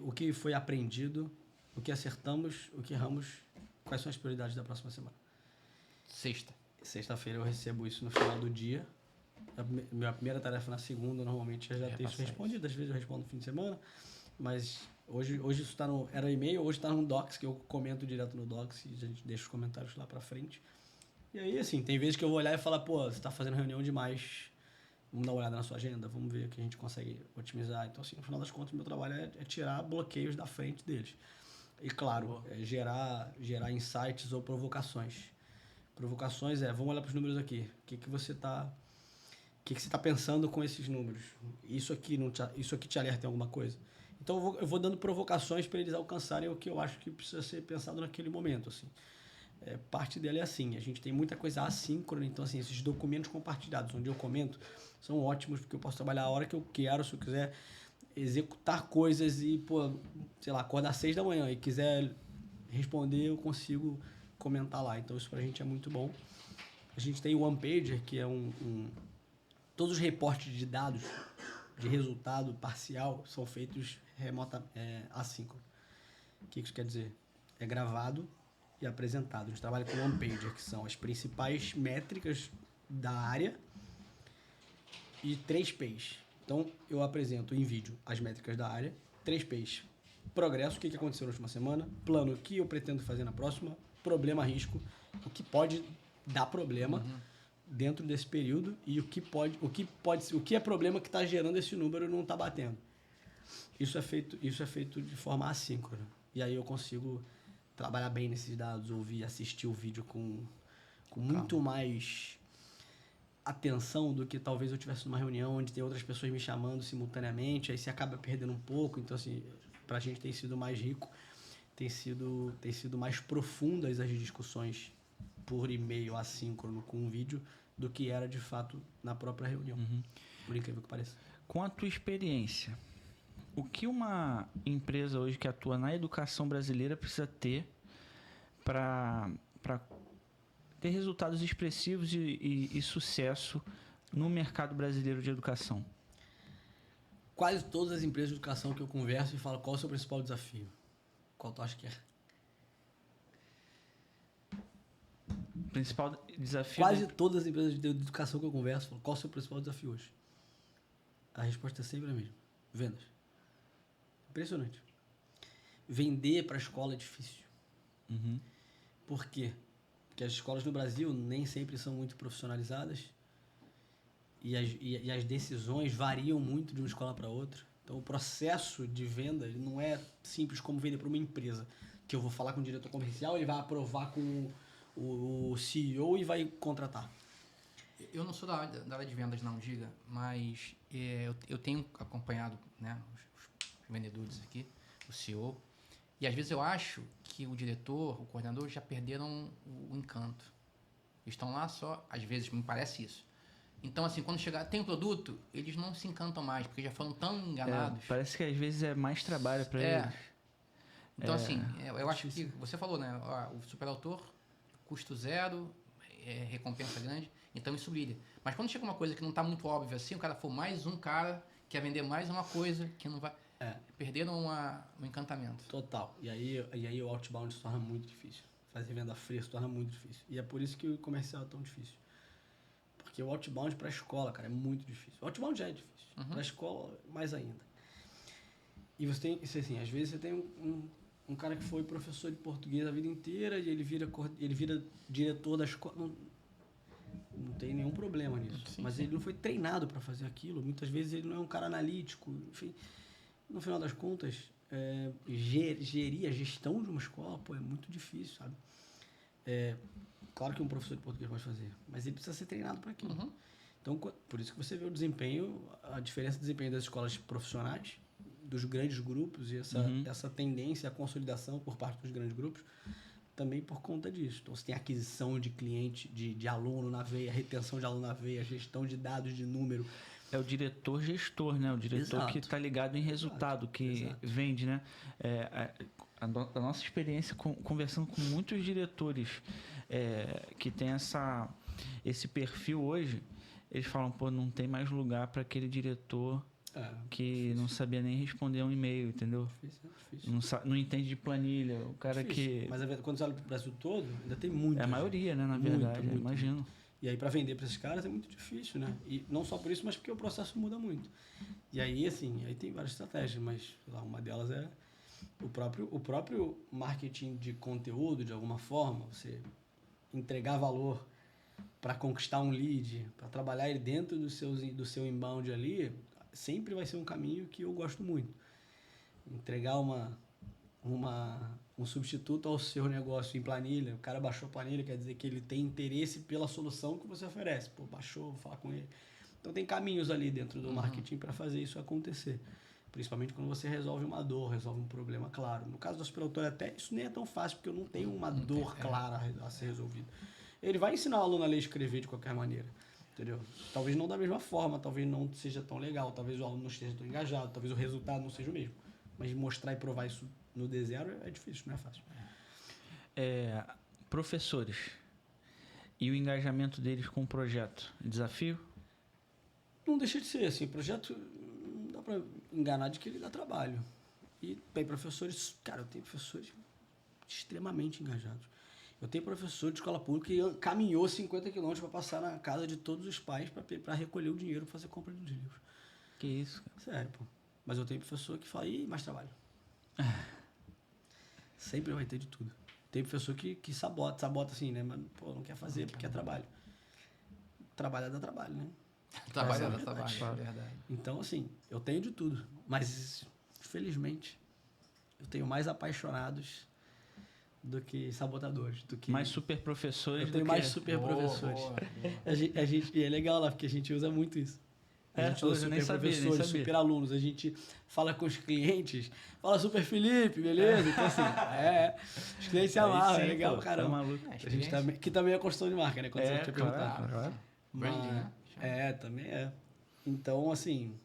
o que foi aprendido, o que acertamos, o que erramos, quais são as prioridades da próxima semana. Sexta-feira Eu recebo isso no final do dia, Minha primeira tarefa na segunda, normalmente, eu já tenho isso passar respondido. Às vezes eu respondo no fim de semana, mas hoje isso tá no... Era e-mail, hoje está no Docs, que eu comento direto no Docs e a gente deixa os comentários lá pra frente. E aí, assim, tem vezes que eu vou olhar e falar, pô, você tá fazendo reunião demais, vamos dar uma olhada na sua agenda, vamos ver o que a gente consegue otimizar. Então, assim, no final das contas, meu trabalho é tirar bloqueios da frente deles. E, claro, gerar insights ou provocações. Provocações vamos olhar para os números aqui. O que você está pensando com esses números? Isso aqui te alerta em alguma coisa? Então, eu vou dando provocações para eles alcançarem o que eu acho que precisa ser pensado naquele momento, assim. Parte dela é assim, a gente tem muita coisa assíncrona, então assim, esses documentos compartilhados, onde eu comento, são ótimos, porque eu posso trabalhar a hora que eu quero, se eu quiser executar coisas e, pô, sei lá, acordar às 6 da manhã e quiser responder, eu consigo comentar lá, então isso pra gente é muito bom. A gente tem o OnePager, que é todos os reportes de dados, de resultado parcial, são feitos assíncrono. O que isso quer dizer? É gravado e apresentado. A gente trabalha com OnePager, que são as principais métricas da área e 3 P's. Então, eu apresento em vídeo as métricas da área, 3 P's. Progresso, o que aconteceu na última semana, plano, o que eu pretendo fazer na próxima, problema, risco, o que pode dar problema dentro desse período e o que é problema que está gerando esse número e não está batendo. Isso é feito de forma assíncrona. E aí eu consigo trabalhar bem nesses dados, assistir o vídeo com muito mais atenção do que talvez eu tivesse numa reunião onde tem outras pessoas me chamando simultaneamente, aí você acaba perdendo um pouco. Então, assim, pra gente tem sido mais rico, tem sido mais profundas as discussões por e-mail assíncrono com um vídeo do que era de fato na própria reunião. Por incrível que pareça. Com a tua experiência, o que uma empresa hoje que atua na educação brasileira precisa ter para ter resultados expressivos e sucesso no mercado brasileiro de educação? Quase todas as empresas de educação que eu converso e falo qual é o seu principal desafio. Qual tu acha que é? Principal desafio... Quase todas as empresas de educação que eu converso falam qual é o seu principal desafio hoje. A resposta é sempre a mesma. Vendas. Impressionante. Vender para a escola é difícil. Por quê? Porque as escolas no Brasil nem sempre são muito profissionalizadas e as decisões variam muito de uma escola para outra. Então, o processo de venda ele não é simples como vender para uma empresa, que eu vou falar com o diretor comercial, ele vai aprovar com o CEO e vai contratar. Eu não sou da área de vendas, não, diga, mas eu tenho acompanhado, né, os vendedores aqui, o CEO, e às vezes eu acho que o diretor, o coordenador já perderam o encanto. Estão lá só, às vezes me parece isso. Então, assim, quando chegar, tem um produto, eles não se encantam mais, porque já foram tão enganados. Parece que às vezes é mais trabalho para eles. Então, assim, eu acho que você falou, né, o superautor, custo zero, recompensa grande, então isso brilha. Mas quando chega uma coisa que não está muito óbvia assim, o cara for mais um cara, quer vender mais uma coisa que não vai... Perderam o encantamento. Total. E aí o outbound se torna muito difícil. Fazer venda fria se torna muito difícil. E é por isso que o comercial é tão difícil. Porque o outbound para a escola, cara, é muito difícil. O outbound já é difícil. Para a escola, mais ainda. E você tem, assim, às vezes você tem um cara que foi professor de português a vida inteira e ele vira diretor da escola. Não tem nenhum problema nisso. Sim, mas ele não foi treinado para fazer aquilo. Muitas vezes ele não é um cara analítico. Enfim, no final das contas, gerir a gestão de uma escola, é muito difícil, sabe? Claro que um professor de português pode fazer, mas ele precisa ser treinado para aquilo. Então, por isso que você vê o desempenho, a diferença de desempenho das escolas profissionais, dos grandes grupos e essa tendência à consolidação por parte dos grandes grupos, também por conta disso. Então, você tem aquisição de cliente, de aluno na veia, retenção de aluno na veia, gestão de dados, de número. É o diretor gestor, né? O diretor que está ligado em resultado, que vende, né? A nossa experiência conversando com muitos diretores que tem esse perfil hoje, eles falam, não tem mais lugar para aquele diretor que não sabia nem responder um e-mail, entendeu? Difícil. Não entende de planilha. O cara que... Mas quando você olha para o Brasil todo, ainda tem muito. É a maioria, né? Na verdade, imagino. E aí, para vender para esses caras é muito difícil, né? E não só por isso, mas porque o processo muda muito. E aí, assim, aí tem várias estratégias, mas sei lá, uma delas é o próprio marketing de conteúdo, de alguma forma, você entregar valor para conquistar um lead, para trabalhar ele dentro do seu inbound ali, sempre vai ser um caminho que eu gosto muito. Entregar um substituto ao seu negócio em planilha, o cara baixou a planilha, quer dizer que ele tem interesse pela solução que você oferece. Pô, baixou, vou falar com ele. Então tem caminhos ali dentro do marketing para fazer isso acontecer. Principalmente quando você resolve uma dor, resolve um problema claro. No caso do aspirador até, isso nem é tão fácil, porque eu não tenho uma dor clara a ser resolvida. Ele vai ensinar o aluno a ler e escrever de qualquer maneira. Entendeu? Talvez não da mesma forma, talvez não seja tão legal, talvez o aluno não esteja tão engajado, talvez o resultado não seja o mesmo. Mas mostrar e provar isso no D0 é difícil, não é fácil. Professores e o engajamento deles com o projeto, desafio? Não deixa de ser assim, o projeto não dá para enganar de que ele dá trabalho. E tem professores, cara, eu tenho professores extremamente engajados. Eu tenho professor de escola pública que caminhou 50 quilômetros para passar na casa de todos os pais para recolher o dinheiro para fazer compra de livros. Que isso, cara. Sério, pô. Mas eu tenho professor que fala, ih, mais trabalho. Sempre vai ter de tudo. Tem professor que sabota assim, né? Mas, pô, não quer fazer porque é trabalho. Trabalhar dá trabalho, né? Trabalho dá trabalho, é verdade. Então, assim, eu tenho de tudo. Mas, felizmente, eu tenho mais apaixonados do que sabotadores. Mais super professores. Eu tenho mais super professores. Boa. E é legal lá, porque a gente usa muito isso. A gente usa super professores, super alunos. A gente fala com os clientes, fala super Felipe, beleza? Então, assim, os clientes se amarram, é legal pra caramba. A gente também, que também é construção de marca, né? Quando você tinha perguntado. Claro. Branding, né? Também é. Então, assim,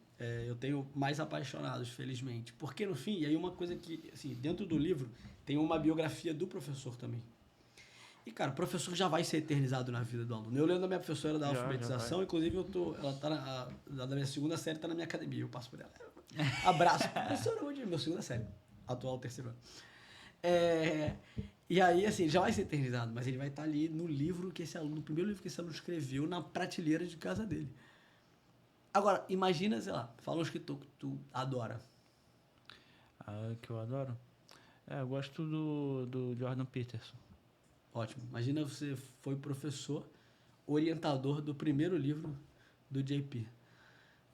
eu tenho mais apaixonados, felizmente. Porque, no fim, e aí uma coisa que, assim, dentro do livro, tem uma biografia do professor também. E, cara, o professor já vai ser eternizado na vida do aluno. Eu lembro da minha professora da alfabetização, inclusive ela tá da minha segunda série, tá na minha academia, eu passo por ela. Abraço, professora, hoje é meu segunda série, atual terceiro ano. E aí, assim, já vai ser eternizado, mas ele vai estar ali no livro que esse aluno, no primeiro livro que esse aluno escreveu, na prateleira de casa dele. Agora, imagina, sei lá, fala um escritor que tu adora. Que eu adoro? Eu gosto do Jordan Peterson. Ótimo. Imagina você foi professor, orientador do primeiro livro do JP.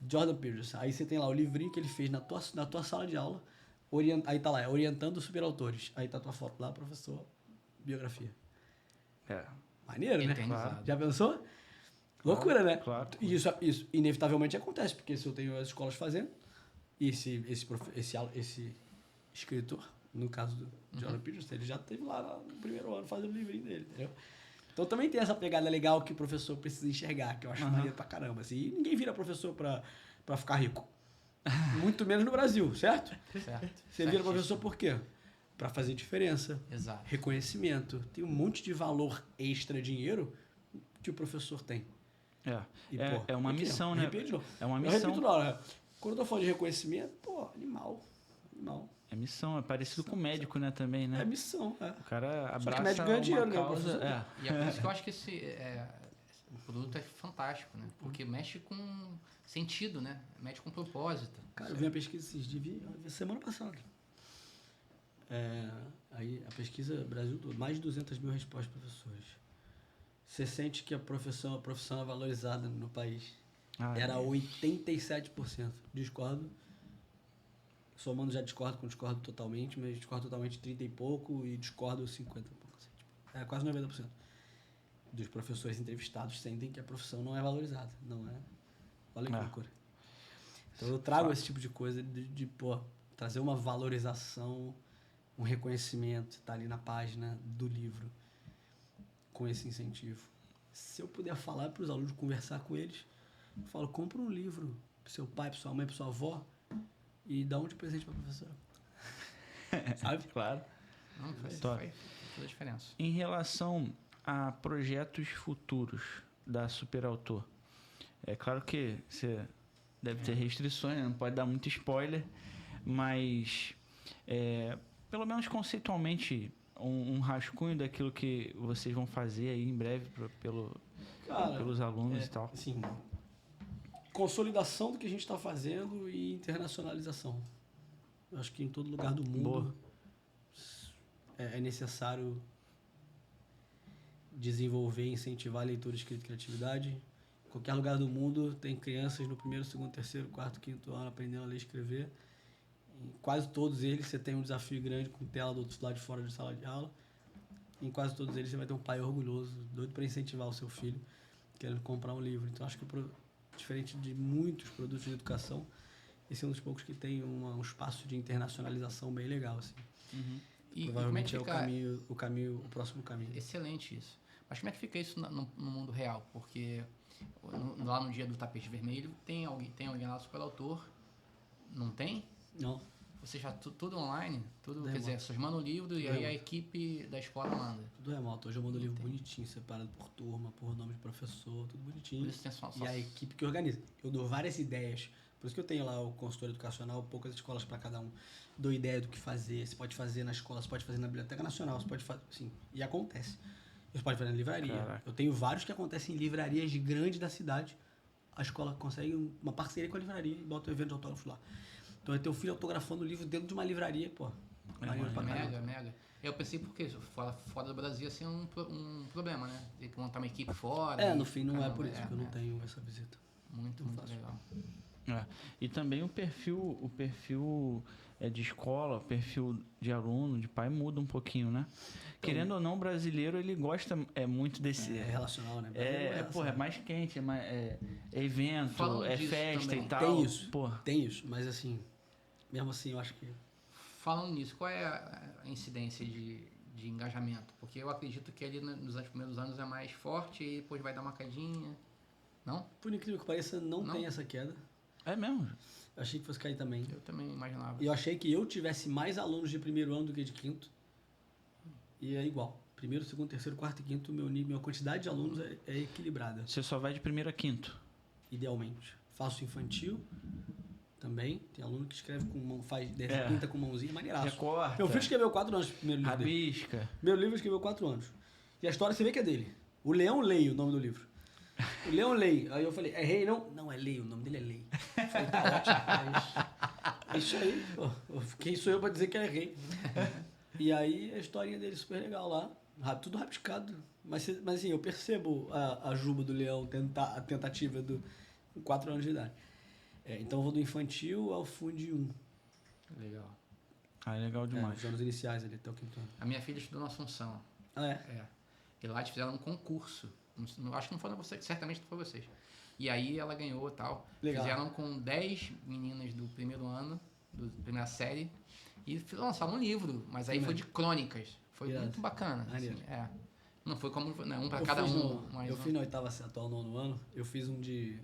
Jordan Peterson. Aí você tem lá o livrinho que ele fez na tua sala de aula. Aí tá lá, orientando superautores. Aí tá a tua foto lá, professor, biografia. Maneiro, né? Claro. Já pensou? Loucura, né? Claro. E isso inevitavelmente acontece, porque se eu tenho as escolas fazendo, e esse escritor, no caso do Jordan Peterson, ele já esteve lá no primeiro ano fazendo o livrinho dele, entendeu? Então também tem essa pegada legal que o professor precisa enxergar, que eu acho maneiro pra caramba. Assim, e ninguém vira professor pra ficar rico. Muito menos no Brasil, certo? Você vira professor por quê? Pra fazer diferença. Exato. Reconhecimento. Tem um monte de valor extra dinheiro que o professor tem. É uma missão, né? É uma missão. Eu repito lá, né? Quando eu tô falando de reconhecimento, animal. É missão, é parecido com o médico, né, também, né? É missão, O cara abraça Só que médico ganha dinheiro, causa, né? E é por isso que eu acho que o produto é fantástico, né? Porque mexe com sentido, né? Mexe com propósito. Cara, eu vi uma pesquisa esses dias, semana passada. Aí a pesquisa Brasil todo, mais de 200 mil respostas de professores. Você sente que a profissão é valorizada no país? Era 87%. Discordo. Somando já discordo totalmente, mas discordo totalmente 30 e pouco e discordo 50 e pouco. Assim, quase 90% dos professores entrevistados sentem que a profissão não é valorizada. Não é. Olha que loucura. Então eu trago esse tipo de coisa de trazer uma valorização, um reconhecimento, tá ali na página do livro, com esse incentivo. Se eu puder falar para os alunos, conversar com eles, eu falo, compra um livro pro seu pai, pra sua mãe, pra sua avó, e dá um de presente pra professora. Sabe? Claro. Não, faz toda a diferença. Em relação a projetos futuros da Superautor, é claro que você deve ter restrições, não pode dar muito spoiler, mas pelo menos conceitualmente, um rascunho daquilo que vocês vão fazer aí em breve Cara, pelos alunos e tal? Assim, consolidação do que a gente está fazendo e internacionalização. Eu acho que em todo lugar do mundo Boa. é necessário desenvolver e incentivar a leitura, escrita e criatividade. Em qualquer lugar do mundo tem crianças no primeiro, segundo, terceiro, quarto, quinto ano aprendendo a ler e escrever. Em quase todos eles você tem um desafio grande com tela do outro lado de fora de sala de aula. Em quase todos eles você vai ter um pai orgulhoso, doido para incentivar o seu filho, querendo comprar um livro. Então acho que diferente de muitos produtos de educação, esse é um dos poucos que tem um espaço de internacionalização bem legal, assim. Uhum. E Provavelmente como é que fica... o próximo caminho. Excelente isso. Mas como é que fica isso no mundo real? Porque lá no dia do tapete vermelho tem alguém lá super autor, não tem? Não. Você já tudo online, tudo, Tudo quer dizer, remoto. vocês mandam o livro e aí a equipe da escola manda. Tudo remoto. Hoje eu mando o livro Entendi. bonitinho, separado por turma, por nome de professor, tudo Por bonitinho. isso tem só E a equipe que organiza. Eu dou várias ideias. Por isso que eu tenho lá o consultor educacional, poucas escolas para cada um. Dou ideia do que fazer. Você pode fazer na escola, você pode fazer na Biblioteca Nacional, você pode fazer. Sim, e acontece. Você pode fazer na livraria. Caraca. Eu tenho vários que acontecem em livrarias grandes da cidade. A escola consegue uma parceria com a livraria e bota o evento de autógrafo lá. Então é teu filho autografando o livro dentro de uma livraria, pô. Maneiro pra caramba. Mega. Eu pensei porque fora do Brasil ia ser um problema, né? Ter que montar uma equipe fora. No fim não é caramba, por isso que eu não tenho essa visita. Muito fácil. legal. É. E também o perfil de escola, o perfil de aluno, de pai, muda um pouquinho, né? Querendo ou não, o brasileiro, ele gosta muito desse... É relacional, né? É mais quente, é evento, Falando é disso festa também. e tal. Tem isso. Porra. Tem isso, mas assim, mesmo assim eu acho que... Falando nisso, qual é a incidência de engajamento? Porque eu acredito que ali nos primeiros anos é mais forte e depois vai dar uma quedinha. Não? Por incrível que pareça, não tem essa queda. É mesmo? Eu achei que fosse cair também. Eu também imaginava. E eu achei que eu tivesse mais alunos de primeiro ano do que de quinto. E é igual. Primeiro, segundo, terceiro, quarto e quinto, minha quantidade de alunos é equilibrada, Você só vai de primeiro a quinto. idealmente. Faço infantil também. Tem aluno que escreve com mão, É. pinta com mãozinha, maneiraço. Recorta, Meu filho escreveu 4 anos no primeiro livro dele. rabisca. Meu livro escreveu 4 anos. E a história você vê que é dele. O Leão Lei, o nome do livro. O Leão Lei. Aí eu falei, é rei não? Não, é Lei, o nome dele é Lei. Eu falei, tá ótimo. É isso aí. Pô. Quem sou eu pra dizer que é rei? E aí a historinha dele super legal lá. Tudo rabiscado. Mas assim, eu percebo a juba do leão, a tentativa com 4 anos de idade. Então eu vou do infantil ao fundi 1. Legal. Ah, é legal demais. Os anos iniciais ali, até o quinto ano. A minha filha estudou na Assunção. Ah, é? É. E lá eles fizeram um concurso. Acho que não foi vocês, certamente não foi vocês. E aí ela ganhou e tal. Legal. Fizeram com 10 meninas do primeiro ano, da primeira série, e lançaram um livro, mas aí foi de crônicas. Foi Irado. muito bacana. Maneiro. Assim, Não foi como né, um para Eu cada fiz um. Mas eu fiz na oitava atual 9º ano, eu fiz um de...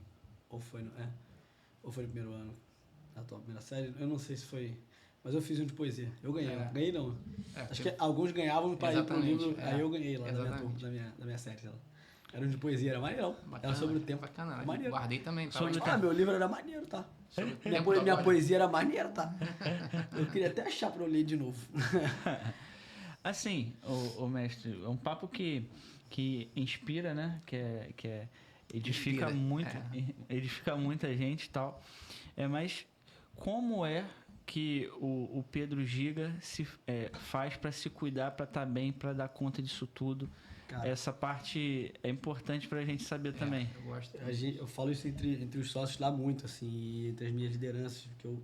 Ou foi no primeiro ano, atual primeira série, eu não sei se foi... Mas eu fiz um de poesia. Eu ganhei. Ganhei não. Acho que alguns ganhavam para ir pro livro, aí eu ganhei lá da minha série. Era um de poesia, era maneirão. Era sobre o tempo. Bacana. Maneiro. Guardei também. Meu livro era maneiro, tá? Minha Minha poesia era maneira, tá? Eu queria até achar pra eu ler de novo. Assim, o mestre, é um papo que inspira, né? Que edifica edifica muita gente e tal. Mas como é que o Pedro Giga faz para se cuidar, para estar bem, para dar conta disso tudo? Cara, essa parte é importante pra gente saber também. Eu gosto. Eu falo isso entre os sócios lá muito, assim, e entre as minhas lideranças, que eu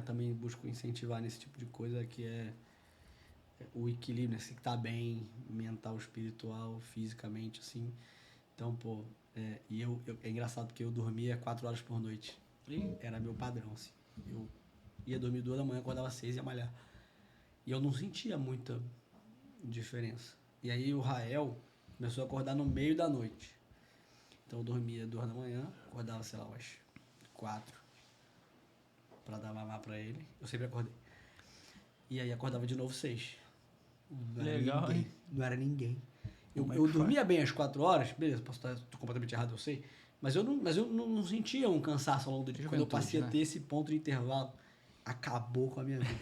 também busco incentivar nesse tipo de coisa, que é o equilíbrio, assim, que tá bem mental, espiritual, fisicamente, assim. Então, pô, é engraçado porque eu dormia 4 horas por noite. Era meu padrão, assim. Eu ia dormir 2 da manhã, acordava 6 e ia malhar. E eu não sentia muita diferença. E aí o Rael começou a acordar no meio da noite. Então eu dormia 2 da manhã, acordava, sei lá, umas 4 pra dar mamar pra ele. Eu sempre acordei. E aí acordava de novo 6. Legal, hein? Não era ninguém. Eu dormia bem às 4 horas, beleza, tô completamente errado, eu sei. Mas eu não sentia um cansaço ao longo do dia. Quando eu passei a ter esse ponto de intervalo, acabou com a minha vida.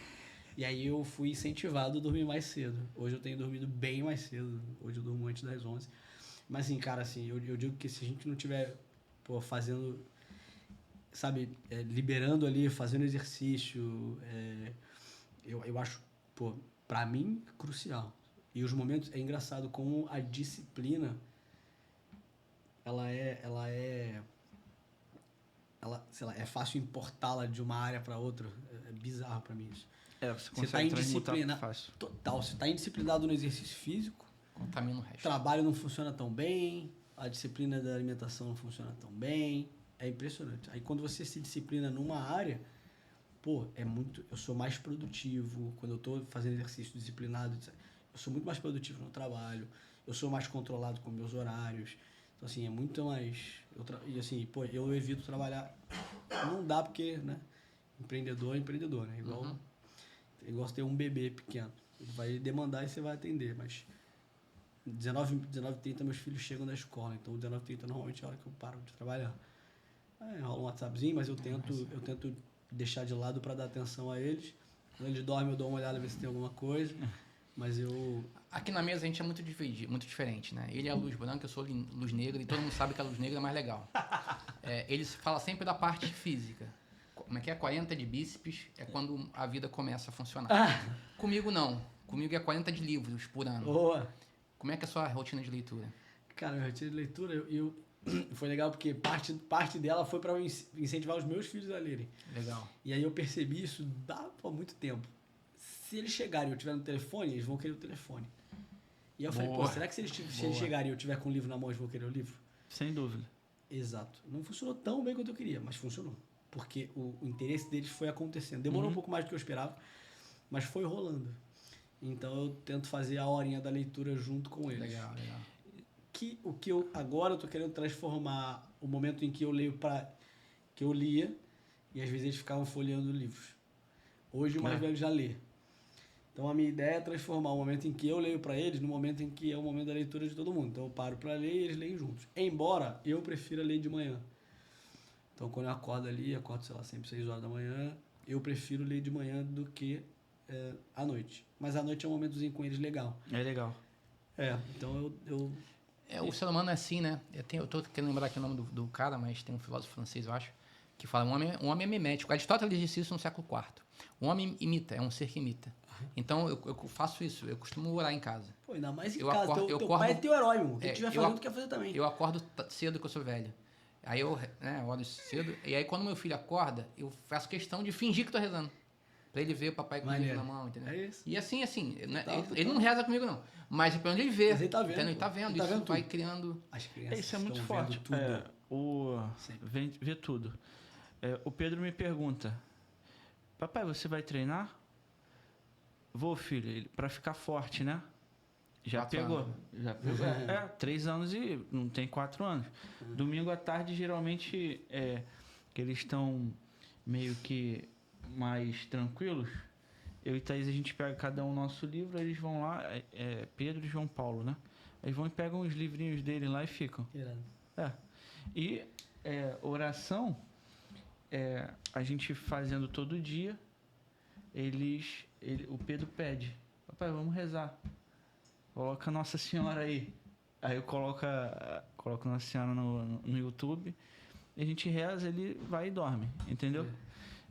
E aí eu fui incentivado a dormir mais cedo. Hoje eu tenho dormido bem mais cedo. Hoje eu durmo antes das 11. Mas assim, cara, assim, eu digo que se a gente não tiver, pô, fazendo, sabe, liberando ali, fazendo exercício, eu acho, pô, pra mim, crucial. E os momentos, é engraçado como a disciplina, ela, sei lá, é fácil importá-la de uma área para outra. É bizarro para mim isso. Você Você tá consegue transmutar indisciplinado. fácil. Total, você tá indisciplinado no exercício físico, Contamina o resto. o trabalho não funciona tão bem, a disciplina da alimentação não funciona tão bem. É impressionante. Aí quando você se disciplina numa área, pô, eu sou mais produtivo. Quando eu tô fazendo exercício disciplinado, eu sou muito mais produtivo no trabalho, eu sou mais controlado com meus horários. Então, assim, é muito mais... E assim, pô, eu evito trabalhar... Não dá porque, né? Empreendedor é empreendedor, né? Igual você ter um bebê pequeno. Ele vai demandar e você vai atender, mas... 19h30 meus filhos chegam da escola, então 19h30 normalmente é a hora que eu paro de trabalhar. Rola um WhatsAppzinho, mas eu tento deixar de lado para dar atenção a eles. Quando eles dormem, eu dou uma olhada, ver se tem alguma coisa. Mas eu... Aqui na mesa a gente é muito dividido, muito diferente, né? Ele é a luz branca, eu sou luz negra, e todo mundo sabe que a luz negra é mais legal. Ele fala sempre da parte física. Como é que é? 40 de bíceps é quando a vida começa a funcionar. Comigo não. Comigo é 40 de livros por ano. Boa! Como é que é a sua rotina de leitura? Cara, minha rotina de leitura, foi legal porque parte dela foi para eu incentivar os meus filhos a lerem. Legal. E aí eu percebi isso há muito tempo. Se eles chegarem e eu estiver no telefone, eles vão querer o telefone. E eu falei, pô, será que se eles chegarem e eu estiver com o livro na mão, eles vão querer o livro? Sem dúvida. Exato. Não funcionou tão bem quanto eu queria, mas funcionou. Porque o interesse deles foi acontecendo. Demorou um pouco mais do que eu esperava, mas foi rolando. Então eu tento fazer a horinha da leitura junto com eles. Legal. O que eu agora eu tô querendo transformar o momento em que eu leio que eu lia e às vezes eles ficavam folheando livros. Hoje o mais velho já lê. Então a minha ideia é transformar o momento em que eu leio para eles no momento em que é o momento da leitura de todo mundo. Então eu paro para ler e eles leem juntos. Embora eu prefira ler de manhã. Então quando eu acordo ali, sei lá, sempre 6 horas da manhã, eu prefiro ler de manhã do que à noite. Mas à noite é um momentozinho com eles legal. É legal. Então eu o ser humano é assim, né? Eu tô querendo lembrar aqui o nome do cara, mas tem um filósofo francês, eu acho, que fala, um homem é mimético. Aristóteles disse isso no século IV. O homem imita, é um ser que imita. Então, eu faço isso, eu costumo orar em casa. Pô, ainda mais em casa, teu pai é teu herói, irmão. O que estiver fazendo, tu quer fazer também. Eu acordo cedo, que eu sou velho. Aí eu oro cedo, e aí quando meu filho acorda, eu faço questão de fingir que tô rezando. Pra ele ver o papai com o livro na mão, entendeu? É isso. E assim, ele não reza comigo, não. Mas pra onde ele vê. Mas ele tá vendo. Ele tá vendo. Isso vai criando... As crianças isso é muito estão forte. vendo tudo. Vê tudo. O Pedro me pergunta, papai, você vai treinar? Vou, filho, pra ficar forte, né? Já pegou. 3 anos e não tem 4 anos. Domingo à tarde, geralmente, que eles estão meio que mais tranquilos, eu e Thaís, a gente pega cada um o nosso livro, eles vão lá, Pedro e João Paulo, né? Eles vão e pegam os livrinhos dele lá e ficam. E oração, a gente fazendo todo dia, o Pedro pede, papai, vamos rezar. Coloca Nossa Senhora aí. Aí eu coloco Nossa Senhora no YouTube, e a gente reza, ele vai e dorme, entendeu?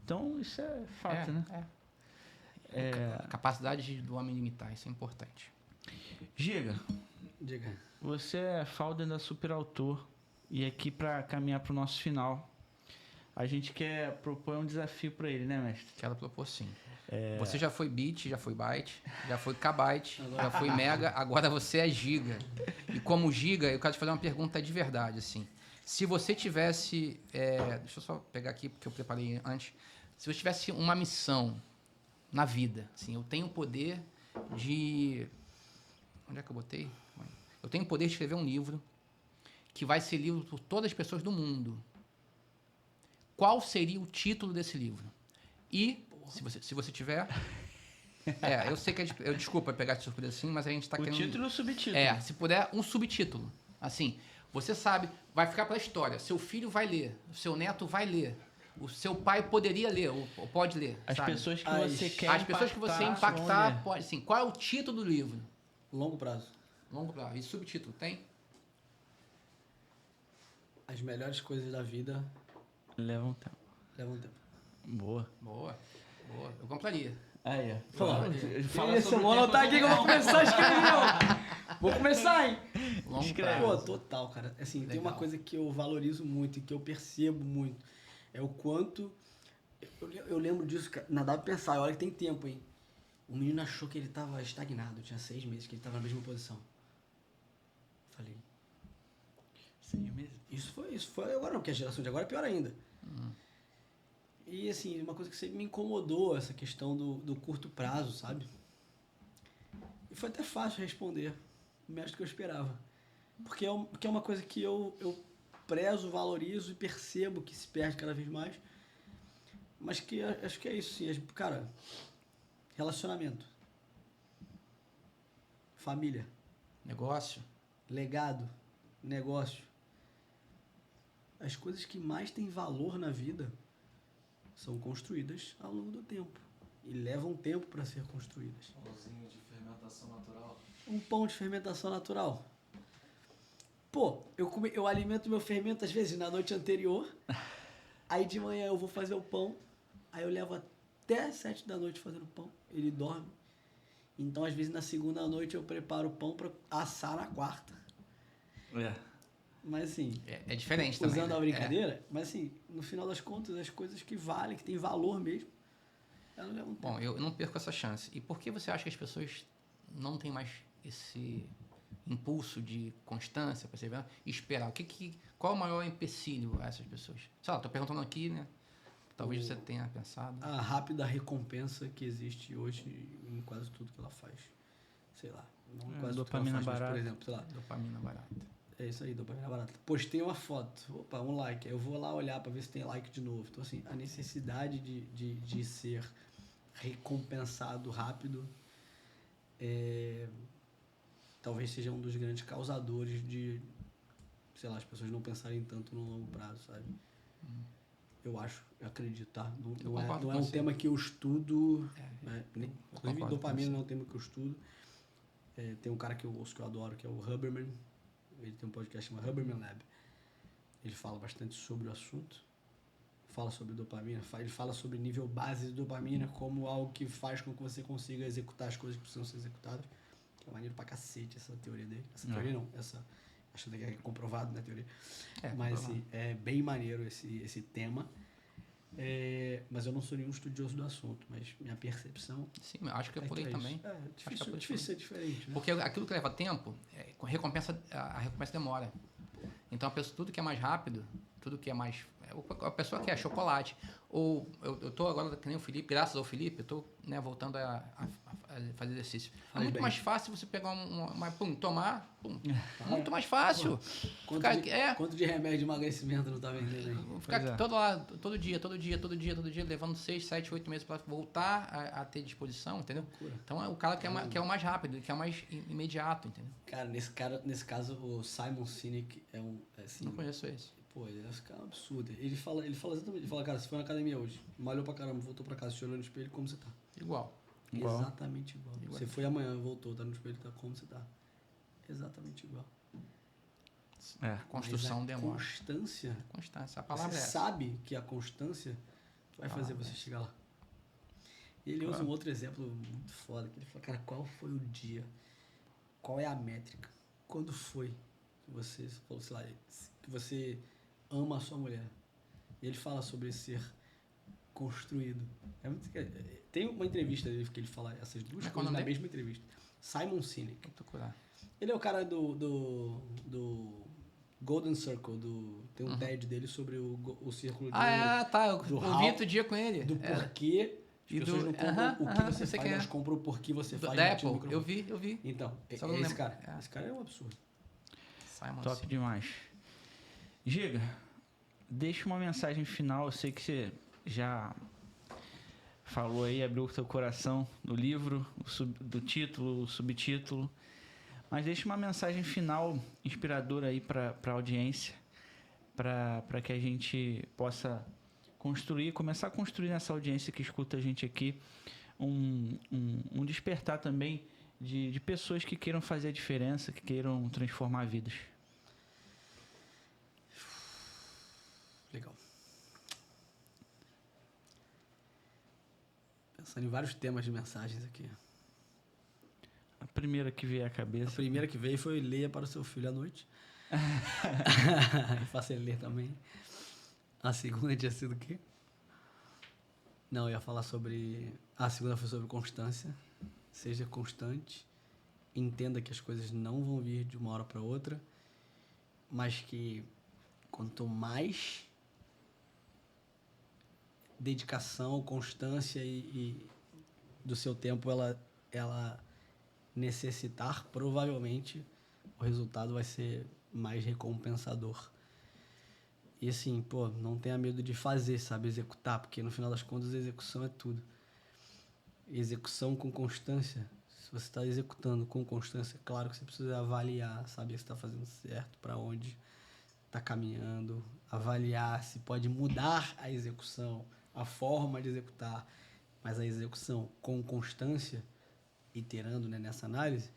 Então, isso é fato, né? A capacidade do homem imitar, isso é importante. Giga, Diga. você é founder da Superautor, e aqui para caminhar para o nosso final, a gente quer propor um desafio para ele, né, mestre? Quero propor, sim. Você já foi bit, já foi byte, já foi kbyte, já foi mega, agora você é giga. E como giga, eu quero te fazer uma pergunta de verdade, assim. Se você tivesse... deixa eu só pegar aqui, porque eu preparei antes. Se você tivesse uma missão na vida, assim, eu tenho o poder de... Onde é que eu botei? Eu tenho o poder de escrever um livro que vai ser lido por todas as pessoas do mundo. Qual seria o título desse livro? E, se você tiver... eu sei que desculpa pegar de surpresa assim, mas a gente está querendo... O título e o subtítulo. Se puder, um subtítulo. Assim, você sabe, vai ficar para a história. Seu filho vai ler, seu neto vai ler. o seu pai poderia ler ou pode ler? As sabe? pessoas que você quer As pessoas que você vão impactar, ler. pode. Assim, qual é o título do livro? Longo prazo. Longo prazo. E subtítulo, tem? As melhores coisas da vida Leva um tempo. levam tempo. Boa. Boa. Eu compraria. Aí, ó. Fala sobre vou anotar aqui que eu vou começar a escrever, ó. Vou começar, hein? Longo Escreve. Pô, prazo. total, cara. Assim, tem Legal. uma coisa que eu valorizo muito e que eu percebo muito. É o quanto... Eu lembro disso, cara. Não dá pra pensar. Olha que tem tempo, hein? O menino achou que ele tava estagnado. Tinha 6 meses que ele tava na mesma posição. Falei... 6 meses. Isso foi agora não, porque a geração de agora é pior ainda. E assim, uma coisa que sempre me incomodou, essa questão do curto prazo, sabe? E foi até fácil responder, menos do que eu esperava. Porque é uma coisa que eu prezo, valorizo e percebo que se perde cada vez mais. Mas que acho que é isso, sim. Cara, relacionamento. Família. Negócio. Legado. Negócio. As coisas que mais têm valor na vida são construídas ao longo do tempo. E levam tempo para ser construídas. Pãozinho de fermentação natural. Um pão de fermentação natural. Pô, eu alimento meu fermento às vezes na noite anterior. Aí de manhã eu vou fazer o pão. Aí eu levo até 7 da noite fazendo pão. Ele dorme. Então às vezes na segunda noite eu preparo o pão para assar na quarta. É. Mas assim, É diferente também. usando né? a brincadeira, mas assim, no final das contas, as coisas que valem, que têm valor mesmo, elas levam tempo. Bom, eu não perco essa chance. E por que você acha que as pessoas não têm mais esse impulso de constância, perseverança e esperar? Qual é o maior empecilho a essas pessoas? Sei lá, estou perguntando aqui, né? Talvez você tenha pensado. A rápida recompensa que existe hoje em quase tudo que ela faz. Sei lá. Não em quase tudo que ela dopamina faz, mas, barata. por exemplo, sei lá. Dopamina barata. É isso aí, dopamina barata. Postei uma foto, opa, um like. Aí eu vou lá olhar para ver se tem like de novo. Então, assim, a necessidade de ser recompensado rápido talvez seja um dos grandes causadores de, sei lá, as pessoas não pensarem tanto no longo prazo, sabe? Eu acredito, tá? Não é concordo com um você. tema que eu estudo, É, né? eu Inclusive, concordo com dopamina você. não é um tema que eu estudo. Tem um cara que eu ouço, que eu adoro, que é o Huberman. Ele tem um podcast chamado Huberman Lab. Ele fala bastante sobre o assunto. Fala sobre dopamina. Ele fala sobre nível base de dopamina como algo que faz com que você consiga executar as coisas que precisam ser executadas. Que é maneiro pra cacete essa teoria dele. Essa teoria não, acho que é comprovado na teoria. Mas assim, é bem maneiro esse tema. Mas eu não sou nenhum estudioso do assunto, mas minha percepção Sim, eu acho que é por aí isso. também. Difícil, por aí difícil ser diferente, né? Porque aquilo que leva tempo, a recompensa demora. Então, tudo que é mais rápido, tudo que é mais... A pessoa quer chocolate. Ou eu tô agora, que nem o Felipe, graças ao Felipe, eu tô, né, voltando a fazer exercício. É Faz muito bem. mais fácil você pegar tomar. Muito mais fácil. Quanto de remédio de emagrecimento não tá vendendo aí? Ficar todo dia, levando 6, 7, 8 meses para voltar a ter disposição, entendeu? Loucura. Então é o cara que é o mais rápido, que é o mais imediato, entendeu? Cara, nesse caso, o Simon Sinek é um... Assim, Não conheço esse. pô, ele é um absurdo. Ele fala exatamente, ele fala, cara, você foi na academia hoje, malhou pra caramba, voltou pra casa, se olhou no espelho, como você tá? Igual. Exatamente igual. Você foi amanhã, voltou, tá no espelho, tá como você tá? Exatamente igual. Construção Mas a demora. constância, Constância, a palavra você é essa. sabe que a constância vai fazer você chegar lá. E ele usa um outro exemplo muito foda, que ele fala, cara, qual foi o dia? Qual é a métrica? Quando foi que você falou, sei lá, que você ama a sua mulher? E ele fala sobre ser construído. Tem uma entrevista dele que ele fala essas duas coisas na mesma entrevista. Simon Sinek. Vou procurar. Ele é o cara do Golden Circle, tem um TED dele sobre o círculo de Eu do ouvi how, outro dia com ele. do porquê. As E pessoas do- não compram aham, o que aham, você eu sei faz, quem é. elas compram o porquê você faz. Da bate no Apple, microfone. eu vi. Então, Só não esse lembro. cara. Esse cara é um absurdo. Simon Top Sinek. demais. Giga, deixa uma mensagem final. Eu sei que você já falou aí, abriu o seu coração no livro, do título, o subtítulo. Mas deixa uma mensagem final inspiradora aí para a audiência, para que a gente possa começar a construir nessa audiência que escuta a gente aqui um despertar também de pessoas que queiram fazer a diferença, que queiram transformar vidas. Legal. Pensando em vários temas de mensagens aqui. A primeira que veio à cabeça. A primeira que veio foi leia para o seu filho à noite. Faça ele ler também. A segunda tinha sido o quê? Não, eu ia falar sobre... A segunda foi sobre constância. Seja constante. Entenda que as coisas não vão vir de uma hora para outra. Mas que quanto mais dedicação, constância e do seu tempo ela necessitar, provavelmente o resultado vai ser mais recompensador. E assim, pô, não tenha medo de fazer, sabe? Executar, porque no final das contas a execução é tudo. Execução com constância. Se você está executando com constância, claro que você precisa avaliar, saber se está fazendo certo, para onde está caminhando, avaliar se pode mudar a execução, a forma de executar, mas a execução com constância, iterando, né, nessa análise,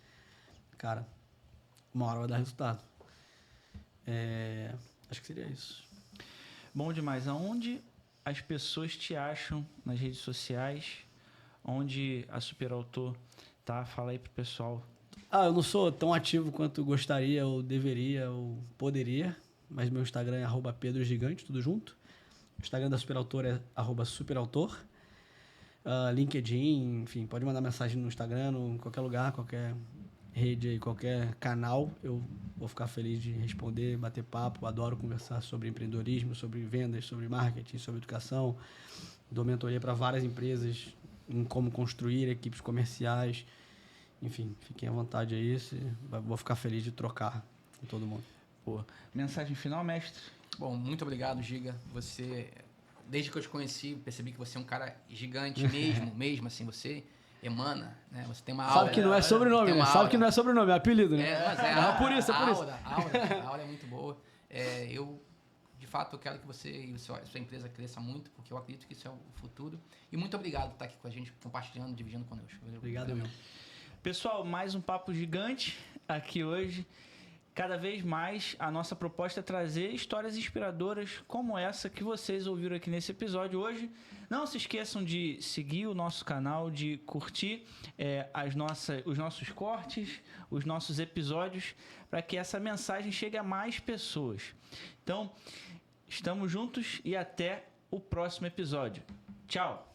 cara, uma hora vai dar resultado. Acho que seria isso. Bom demais. Aonde as pessoas te acham nas redes sociais? Onde a Superautor tá? Fala aí pro pessoal. Eu não sou tão ativo quanto gostaria, ou deveria, ou poderia, mas meu Instagram é @pedrogigante, tudo junto. O Instagram da Superautor é @superautor. LinkedIn, enfim, pode mandar mensagem no Instagram, em qualquer lugar, qualquer rede aí, qualquer canal, eu vou ficar feliz de responder, bater papo. Adoro conversar sobre empreendedorismo, sobre vendas, sobre marketing, sobre educação. Dou mentoria para várias empresas em como construir equipes comerciais. Enfim, fiquem à vontade aí, vou ficar feliz de trocar com todo mundo. Pô, mensagem final, mestre? Bom, muito obrigado, Giga. Você, desde que eu te conheci, percebi que você é um cara gigante mesmo assim, você emana, né? Você tem uma aura. Sabe que não é sobrenome, né? Sabe que não é sobrenome, é apelido, né? Mas por isso. A aura é muito boa. Eu, de fato, eu quero que você e sua empresa cresça muito, porque eu acredito que isso é o futuro. E muito obrigado por estar aqui com a gente, compartilhando, dividindo conosco. Obrigado, meu. Pessoal, mais um papo gigante aqui hoje. Cada vez mais a nossa proposta é trazer histórias inspiradoras como essa que vocês ouviram aqui nesse episódio hoje. Não se esqueçam de seguir o nosso canal, de curtir os nossos cortes, os nossos episódios, para que essa mensagem chegue a mais pessoas. Então, estamos juntos e até o próximo episódio. Tchau!